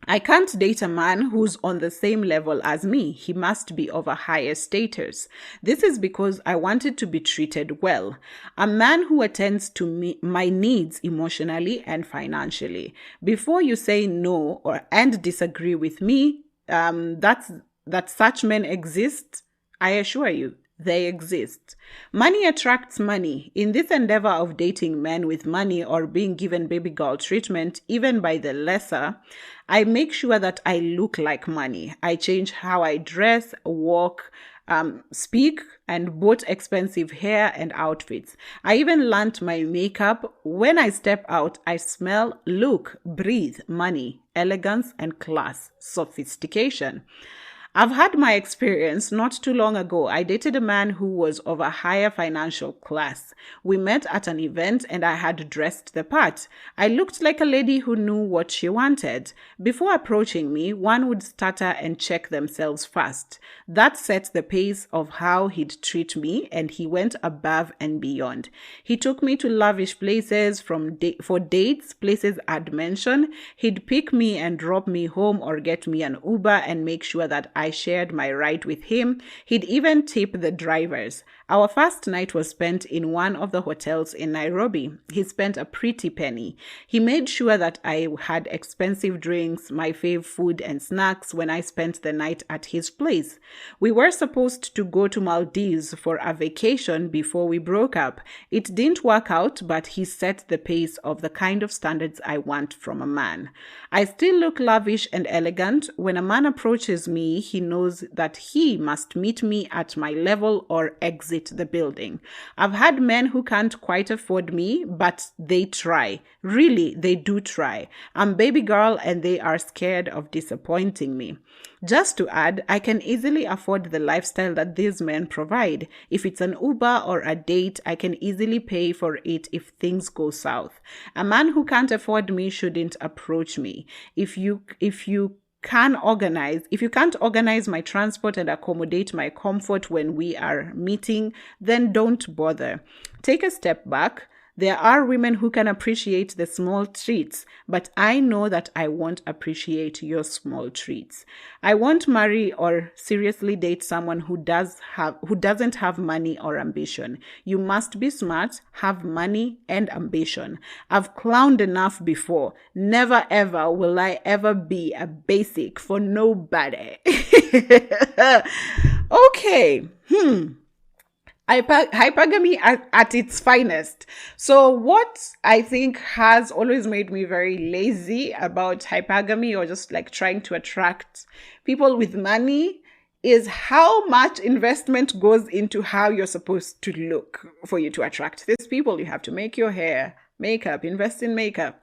I can't date a man who's on the same level as me. He must be of a higher status. This is because I wanted to be treated well. A man who attends to my needs emotionally and financially. Before you say no and disagree with me, that such men exist, I assure you, they exist. Money attracts money. In this endeavor of dating men with money or being given baby girl treatment, even by the lesser, I make sure that I look like money. I change how I dress, walk, speak, and bought expensive hair and outfits. I even learned my makeup. When I step out, I smell, look, breathe money, elegance, and class, sophistication. I've had my experience not too long ago. I dated a man who was of a higher financial class. We met at an event and I had dressed the part. I looked like a lady who knew what she wanted. Before approaching me, one would stutter and check themselves first. That set the pace of how he'd treat me, and he went above and beyond. He took me to lavish places for dates, places I'd mentioned. He'd pick me and drop me home or get me an Uber and make sure that I shared my ride with him. He'd even tip the drivers. Our first night was spent in one of the hotels in Nairobi. He spent a pretty penny. He made sure that I had expensive drinks, my fave food and snacks when I spent the night at his place. We were supposed to go to Maldives for a vacation before we broke up. It didn't work out, but he set the pace of the kind of standards I want from a man. I still look lavish and elegant. When a man approaches me, he knows that he must meet me at my level or exit the building. I've had men who can't quite afford me, but they try. Really, they do try. I'm baby girl and they are scared of disappointing me. Just to add, I can easily afford the lifestyle that these men provide. If it's an Uber or a date, I can easily pay for it if things go south. A man who can't afford me shouldn't approach me. If you can't organize my transport and accommodate my comfort when we are meeting, then don't bother. Take a step back. There are women who can appreciate the small treats, but I know that I won't appreciate your small treats. I won't marry or seriously date someone who doesn't have money or ambition. You must be smart, have money and ambition. I've clowned enough before. Never ever will I ever be a basic for nobody. Okay. Hypergamy at its finest. So what I think has always made me very lazy about hypergamy, or just like trying to attract people with money, is how much investment goes into how you're supposed to look for you to attract these people. You have to make your hair, makeup, invest in makeup,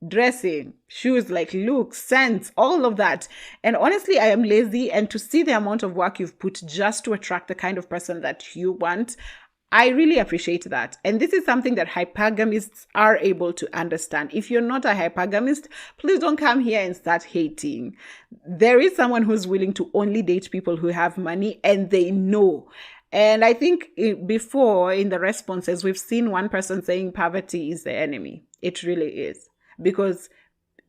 dressing, shoes, like looks, scents, all of that. And honestly, I am lazy, and to see the amount of work you've put just to attract the kind of person that you want, I really appreciate that. And this is something that hypergamists are able to understand. If you're not a hypergamist, please don't come here and start hating. There is someone who's willing to only date people who have money, and they know. And I think before in the responses, we've seen one person saying poverty is the enemy. It really is. Because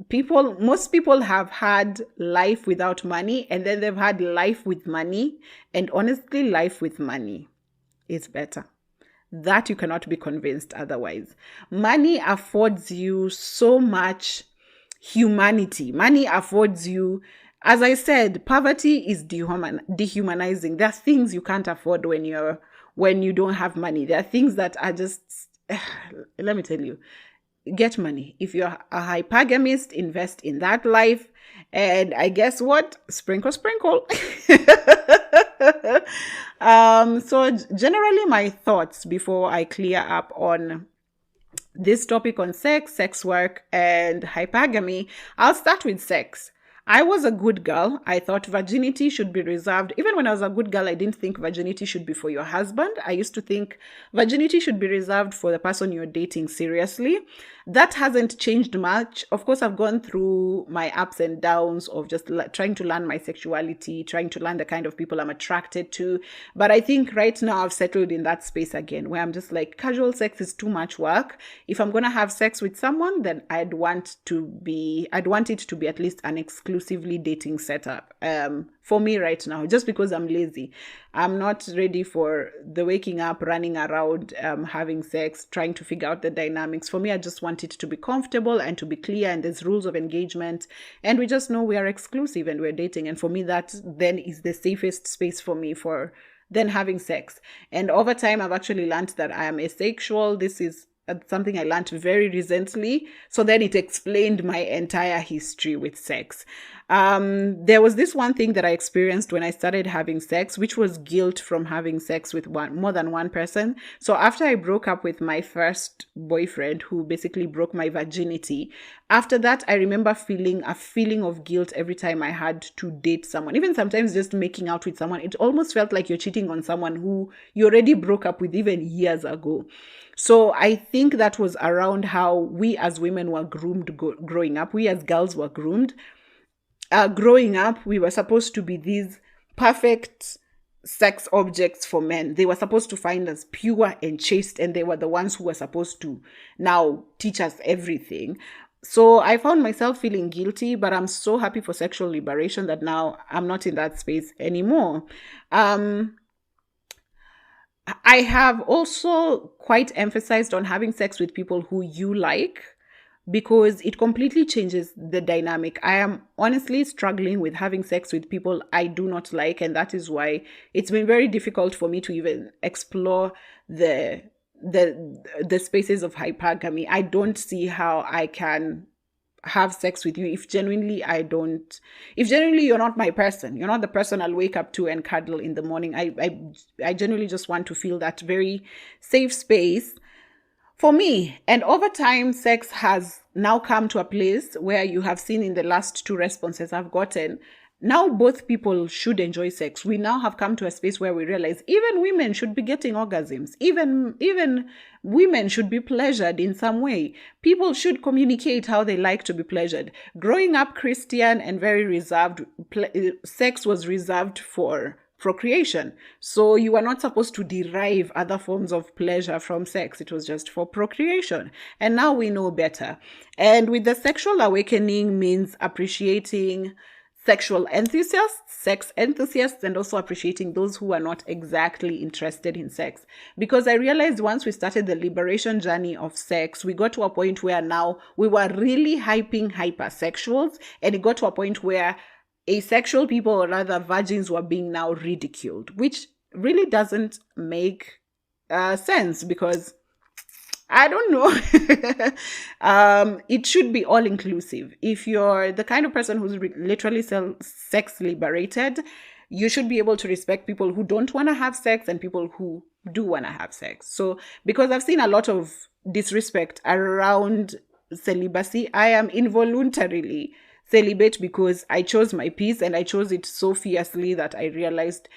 most people have had life without money, and then they've had life with money. And honestly, life with money is better. That you cannot be convinced otherwise. Money affords you so much humanity. Money affords you, as I said, poverty is dehumanizing. There are things you can't afford when you don't have money. There are things that are just, let me tell you. Get money. If you're a hypergamist, invest in that life. And I guess what? Sprinkle. So generally my thoughts before I clear up on this topic on sex work, and hypergamy, I'll start with sex. I was a good girl. I thought virginity should be reserved. Even when I was a good girl, I didn't think virginity should be for your husband. I used to think virginity should be reserved for the person you're dating seriously. That hasn't changed much. Of course, I've gone through my ups and downs of just trying to learn my sexuality, trying to learn the kind of people I'm attracted to. But I think right now I've settled in that space again, where I'm just like, casual sex is too much work. If I'm going to have sex with someone, then I'd want it to be at least an exclusive exclusively dating setup for me right now, just because I'm lazy. I'm not ready for the waking up, running around, having sex, trying to figure out the dynamics. For me, I just want it to be comfortable and to be clear, and there's rules of engagement, and we just know we are exclusive and we're dating. And for me, that then is the safest space for me for then having sex. And over time, I've actually learned that I am asexual. This is something I learned very recently. So then it explained my entire history with sex. There was this one thing that I experienced when I started having sex, which was guilt from having sex with more than one person. So after I broke up with my first boyfriend, who basically broke my virginity, after that, I remember feeling a feeling of guilt every time I had to date someone. Even sometimes just making out with someone, it almost felt like you're cheating on someone who you already broke up with even years ago. So I think that was around how we as women were groomed growing up. We as girls were groomed. Growing up, we were supposed to be these perfect sex objects for men. They were supposed to find us pure and chaste, and they were the ones who were supposed to now teach us everything. So I found myself feeling guilty, but I'm so happy for sexual liberation that now I'm not in that space anymore. I have also quite emphasized on having sex with people who you like, because it completely changes the dynamic. I am honestly struggling with having sex with people I do not like, and that is why it's been very difficult for me to even explore the spaces of hypergamy. I don't see how I can have sex with you if genuinely you're not my person. You're not the person I'll wake up to and cuddle in the morning. I genuinely just want to feel that very safe space for me. And over time, sex has now come to a place where you have seen in the last two responses I've gotten, now both people should enjoy sex. We now have come to a space where we realize even women should be getting orgasms. Even women should be pleasured in some way. People should communicate how they like to be pleasured. Growing up Christian and very reserved, sex was reserved for procreation. So you are not supposed to derive other forms of pleasure from sex. It was just for procreation. And now we know better. And with the sexual awakening means appreciating sexual enthusiasts, sex enthusiasts, and also appreciating those who are not exactly interested in sex. Because I realized once we started the liberation journey of sex, we got to a point where now we were really hyping hypersexuals, and it got to a point where asexual people, or rather virgins, were being now ridiculed, which really doesn't make sense, because I don't know. It should be all inclusive. If you're the kind of person who's literally sex liberated, you should be able to respect people who don't want to have sex and people who do want to have sex. So because I've seen a lot of disrespect around celibacy, I am involuntarily celibate because I chose my peace, and I chose it so fiercely that I realized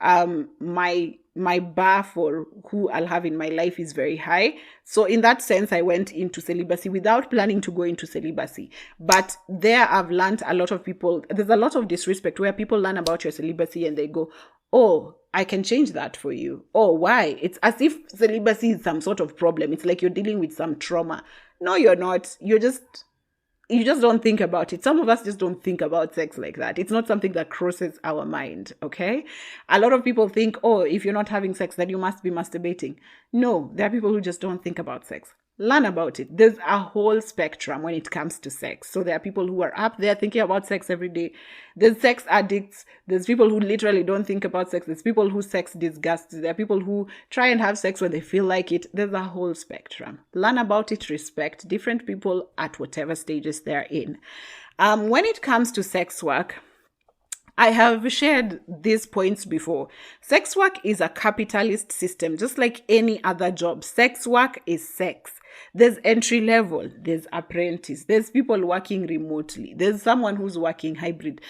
my bar for who I'll have in my life is very high. So in that sense, I went into celibacy without planning to go into celibacy. But there I've learned there's a lot of disrespect where people learn about your celibacy and they go, oh, I can change that for you. Oh, why? It's as if celibacy is some sort of problem. It's like you're dealing with some trauma. No, you're not. You just don't think about it. Some of us just don't think about sex like that. It's not something that crosses our mind, okay? A lot of people think, oh, if you're not having sex, then you must be masturbating. No, there are people who just don't think about sex. Learn about it. There's a whole spectrum when it comes to sex. So there are people who are up there thinking about sex every day. There's sex addicts. There's people who literally don't think about sex. There's people who sex disgusts. There are people who try and have sex when they feel like it. There's a whole spectrum. Learn about it. Respect different people at whatever stages they're in. When it comes to sex work, I have shared these points before. Sex work is a capitalist system, just like any other job. Sex work is sex. There's entry level, there's apprentice, there's people working remotely, there's someone who's working hybrid.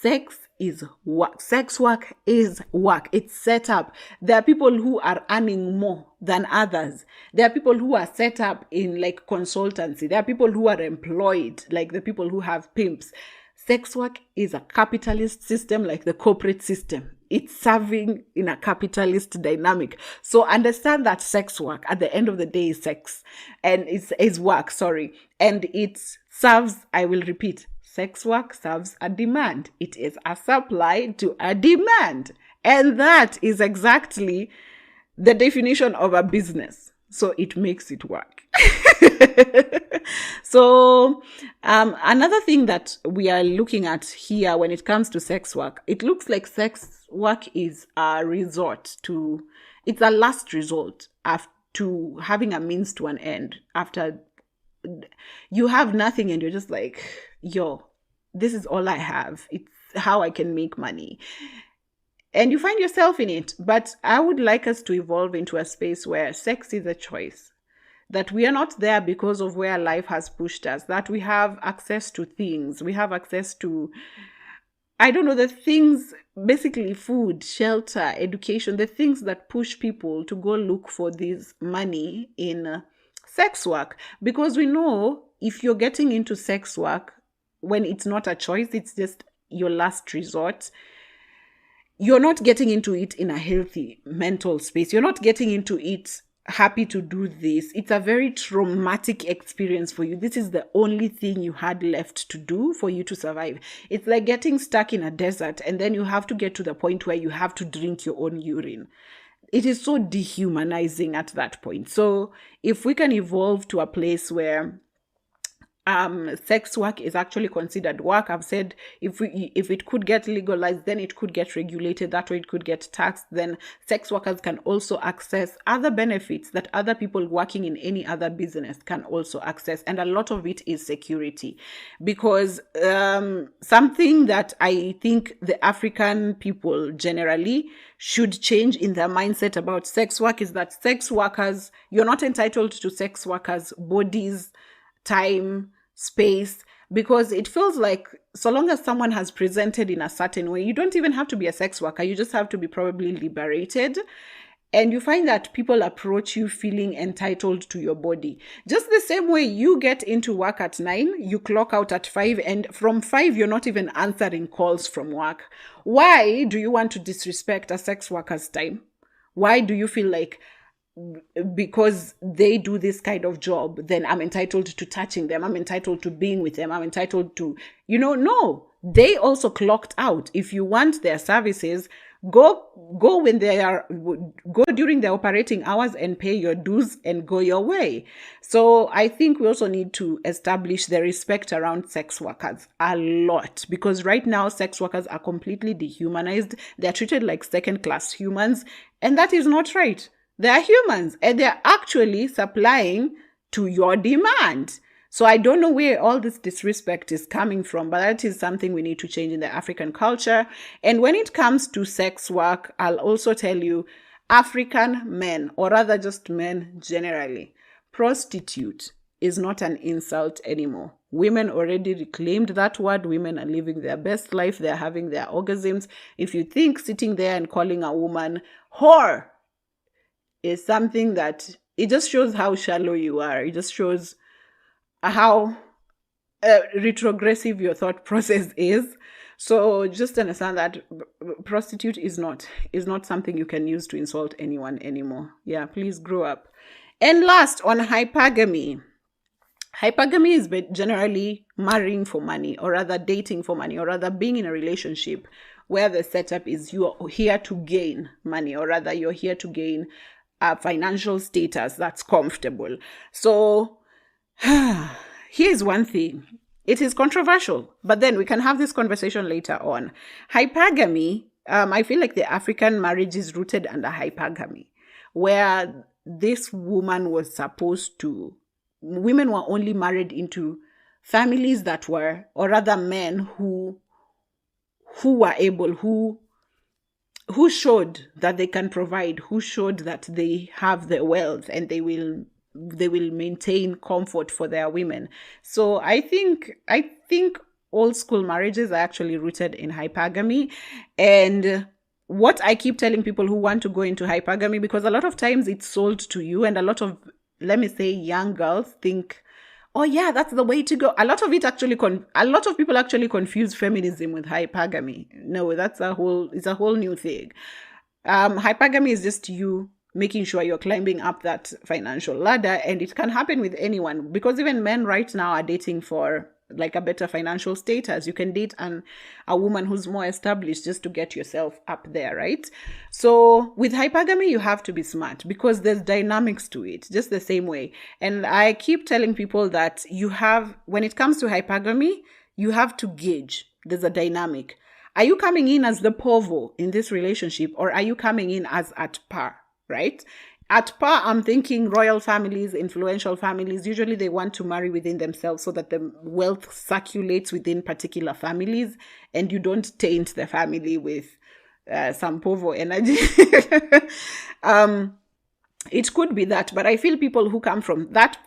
Sex is work. Sex work is work. It's set up. There are people who are earning more than others. There are people who are set up in like consultancy. There are people who are employed, like the people who have pimps. Sex work is a capitalist system like the corporate system. it's serving in a capitalist dynamic. So understand that sex work at the end of the day is sex, and is work, sorry. And it serves, I will repeat, sex work serves a demand. It is a supply to a demand. And that is exactly the definition of a business. So it makes it work. So another thing that we are looking at here when it comes to sex work, it looks like sex work is a resort to, it's a last resort to having a means to an end. After you have nothing and you're just like, yo, this is all I have. It's how I can make money. And you find yourself in it. But I would like us to evolve into a space where sex is a choice. That we are not there because of where life has pushed us. That we have access to things. We have access to, I don't know, the things, basically food, shelter, education, the things that push people to go look for this money in sex work. Because we know if you're getting into sex work, when it's not a choice, it's just your last resort, you're not getting into it in a healthy mental space. You're not getting into it happy to do this. It's a very traumatic experience for you. This is the only thing you had left to do for you to survive. It's like getting stuck in a desert and then you have to get to the point where you have to drink your own urine. It is so dehumanizing at that point. So if we can evolve to a place where sex work is actually considered work. I've said if it could get legalized, then it could get regulated. That way it could get taxed. Then sex workers can also access other benefits that other people working in any other business can also access. And a lot of it is security. Because something that I think the African people generally should change in their mindset about sex work is that sex workers, you're not entitled to sex workers' bodies, time, space, because it feels like so long as someone has presented in a certain way, you don't even have to be a sex worker. You just have to be probably liberated. And you find that people approach you feeling entitled to your body. Just the same way you get into work at 9, you clock out at 5, and from 5, you're not even answering calls from work. Why do you want to disrespect a sex worker's time? Why do you feel like because they do this kind of job, then I'm entitled to touching them, I'm entitled to being with them, I'm entitled to, no, they also clocked out. If you want their services, go when they are, go during their operating hours and pay your dues and go your way. So I think we also need to establish the respect around sex workers a lot, because right now sex workers are completely dehumanized. They're treated like second-class humans, and that is not right. They are humans and they're actually supplying to your demand. So I don't know where all this disrespect is coming from, but that is something we need to change in the African culture. And when it comes to sex work, I'll also tell you, African men, or rather just men generally, prostitute is not an insult anymore. Women already reclaimed that word. Women are living their best life. They're having their orgasms. If you think sitting there and calling a woman whore is something that, it just shows how shallow you are. It just shows how retrogressive your thought process is. So just understand that prostitute is not something you can use to insult anyone anymore. Yeah, please grow up. And last, on hypergamy. Hypergamy is generally marrying for money, or rather dating for money, or rather being in a relationship where the setup is you're here to gain money, or rather you're here to gain a financial status that's comfortable. So here's one thing. It is controversial, but then we can have this conversation later on. Hypergamy, I feel like the African marriage is rooted under hypergamy, where this woman was supposed to, women were only married into families that were, or rather men who were able, who showed that they can provide, who showed that they have the wealth and they will maintain comfort for their women. So I think old school marriages are actually rooted in hypergamy. And what I keep telling people who want to go into hypergamy, because a lot of times it's sold to you, and a lot of, let me say, young girls think, Oh yeah, that's the way to go. A lot of it actually a lot of people actually confuse feminism with hypergamy. No, it's a whole new thing. Hypergamy is just you making sure you're climbing up that financial ladder, and it can happen with anyone, because even men right now are dating for like a better financial status. You can date a woman who's more established just to get yourself up there, right? So with hypergamy, you have to be smart because there's dynamics to it, just the same way. And I keep telling people that when it comes to hypergamy, you have to gauge. There's a dynamic. Are you coming in as the povo in this relationship, or are you coming in as at par, right? At par, I'm thinking royal families, influential families, usually they want to marry within themselves so that the wealth circulates within particular families and you don't taint the family with some povo energy. It could be that, but I feel people who come from that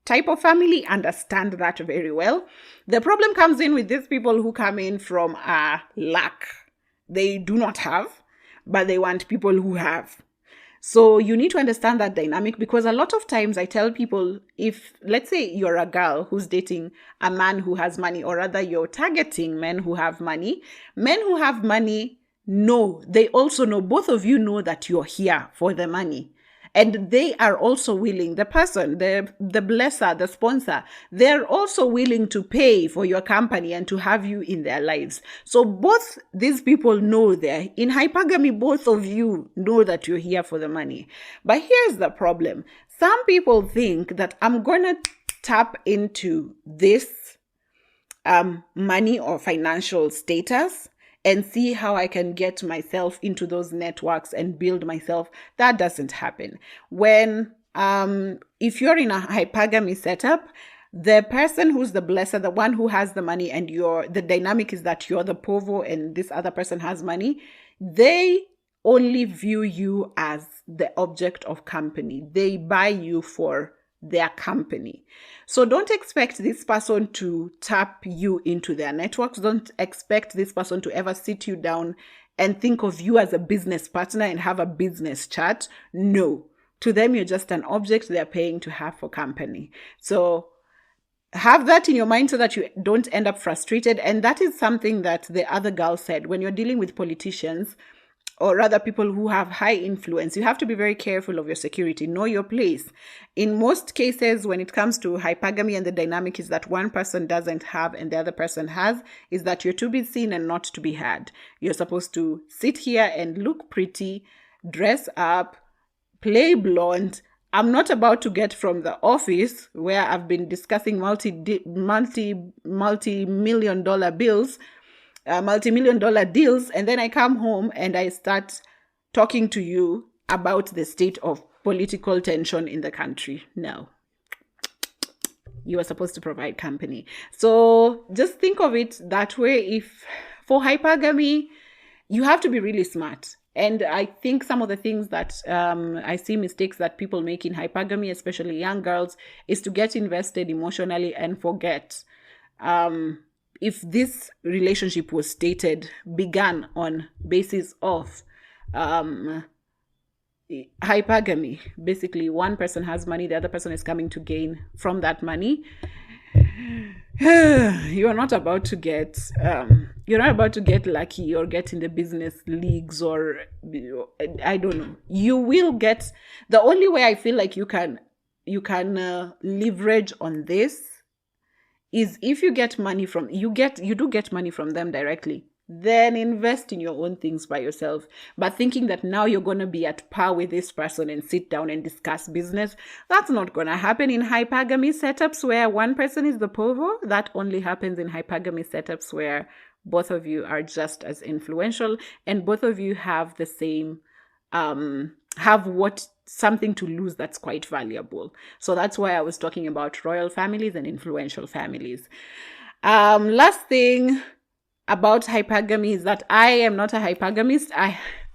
type of family understand that very well. The problem comes in with these people who come in from a lack. They do not have, but they want people who have. So you need to understand that dynamic, because a lot of times I tell people, if let's say you're a girl who's dating a man who has money, or rather you're targeting men who have money know, they also know, both of you know that you're here for the money. And they are also willing, the person, the blesser, the sponsor, they're also willing to pay for your company and to have you in their lives. So both these people know that in hypergamy, both of you know that you're here for the money. But here's the problem. Some people think that I'm going to tap into this money or financial status and see how I can get myself into those networks and build myself. That doesn't happen. When, if you're in a hypergamy setup, the person who's the blesser, the one who has the money, and the dynamic is that you're the povo and this other person has money, they only view you as the object of company. They buy you for their company. So don't expect this person to tap you into their networks. Don't expect this person to ever sit you down and think of you as a business partner and have a business chat. No. To them, you're just an object they're paying to have for company. So have that in your mind so that you don't end up frustrated. And that is something that the other girl said. When you're dealing with politicians, or rather people who have high influence, you have to be very careful of your security. Know your place. In most cases, when it comes to hypergamy, and the dynamic is that one person doesn't have and the other person has, is that you're to be seen and not to be heard. You're supposed to sit here and look pretty, dress up, play blonde. I'm not about to get from the office where I've been discussing multi-million dollar bills, multi-million dollar deals, and then I come home and I start talking to you about the state of political tension in the country. No. You are supposed to provide company. So just think of it that way. If for hypergamy, you have to be really smart. And I think some of the things that I see mistakes that people make in hypergamy, especially young girls, is to get invested emotionally and forget if this relationship began on basis of hypergamy. Basically, one person has money, the other person is coming to gain from that money. You're not about to get lucky or get in the business leagues, or I don't know. You will get, the only way I feel like you can leverage on this is if you get money you do get money from them directly, then invest in your own things by yourself. But thinking that now you're going to be at par with this person and sit down and discuss business, that's not going to happen in hypergamy setups where one person is the povo. That only happens in hypergamy setups where both of you are just as influential and both of you have the same, something to lose that's quite valuable. So that's why I was talking about royal families and influential families. Last thing about hypergamy is that I am not a hypergamist.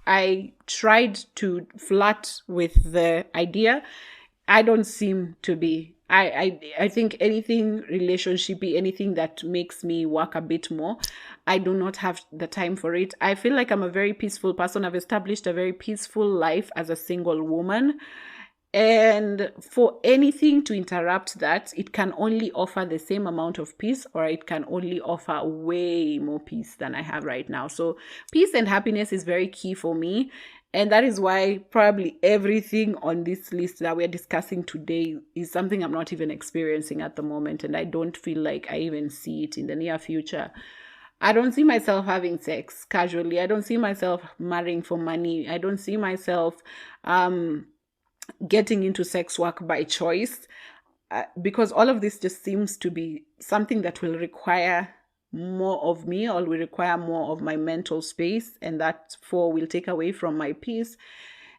I tried to flirt with the idea. I don't seem to be. I think anything relationshipy, anything that makes me work a bit more, I do not have the time for it. I feel like I'm a very peaceful person. I've established a very peaceful life as a single woman. And for anything to interrupt that, it can only offer the same amount of peace, or it can only offer way more peace than I have right now. So peace and happiness is very key for me. And that is why probably everything on this list that we're discussing today is something I'm not even experiencing at the moment. And I don't feel like I even see it in the near future. I don't see myself having sex casually. I don't see myself marrying for money. I don't see myself getting into sex work by choice, because all of this just seems to be something that will require more of me, or will require more of my mental space, and that will take away from my peace.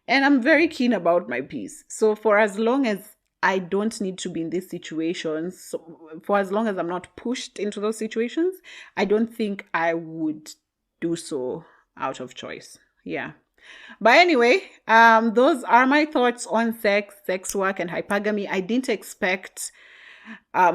And I'm very keen about my peace. So for as long as I don't need to be in these situations, for as long as I'm not pushed into those situations, I don't think I would do so out of choice. Yeah. But anyway, those are my thoughts on sex work, and hypergamy. I didn't expect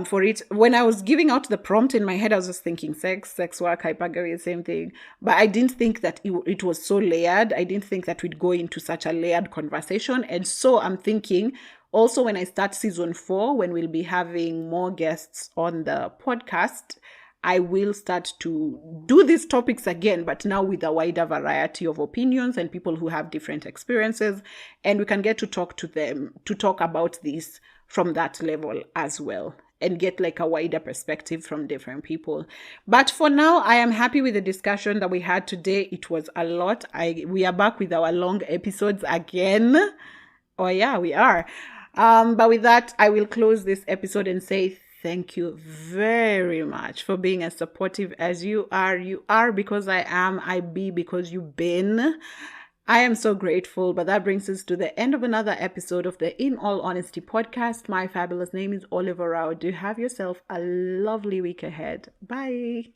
for it. When I was giving out the prompt in my head, I was just thinking sex work, hypergamy, the same thing. But I didn't think that it was so layered. I didn't think that we'd go into such a layered conversation. And so I'm thinking also, when I start season 4, when we'll be having more guests on the podcast, I will start to do these topics again, but now with a wider variety of opinions and people who have different experiences. And we can get to talk to them, to talk about this from that level as well, and get like a wider perspective from different people. But for now, I am happy with the discussion that we had today. It was a lot. We are back with our long episodes again. Oh yeah, we are. But with that, I will close this episode and say thank you very much for being as supportive as you are. You are because I am. I be because you've been. I am so grateful. But that brings us to the end of another episode of the In All Honesty podcast. My fabulous name is Oliver Rao. Do have yourself a lovely week ahead. Bye.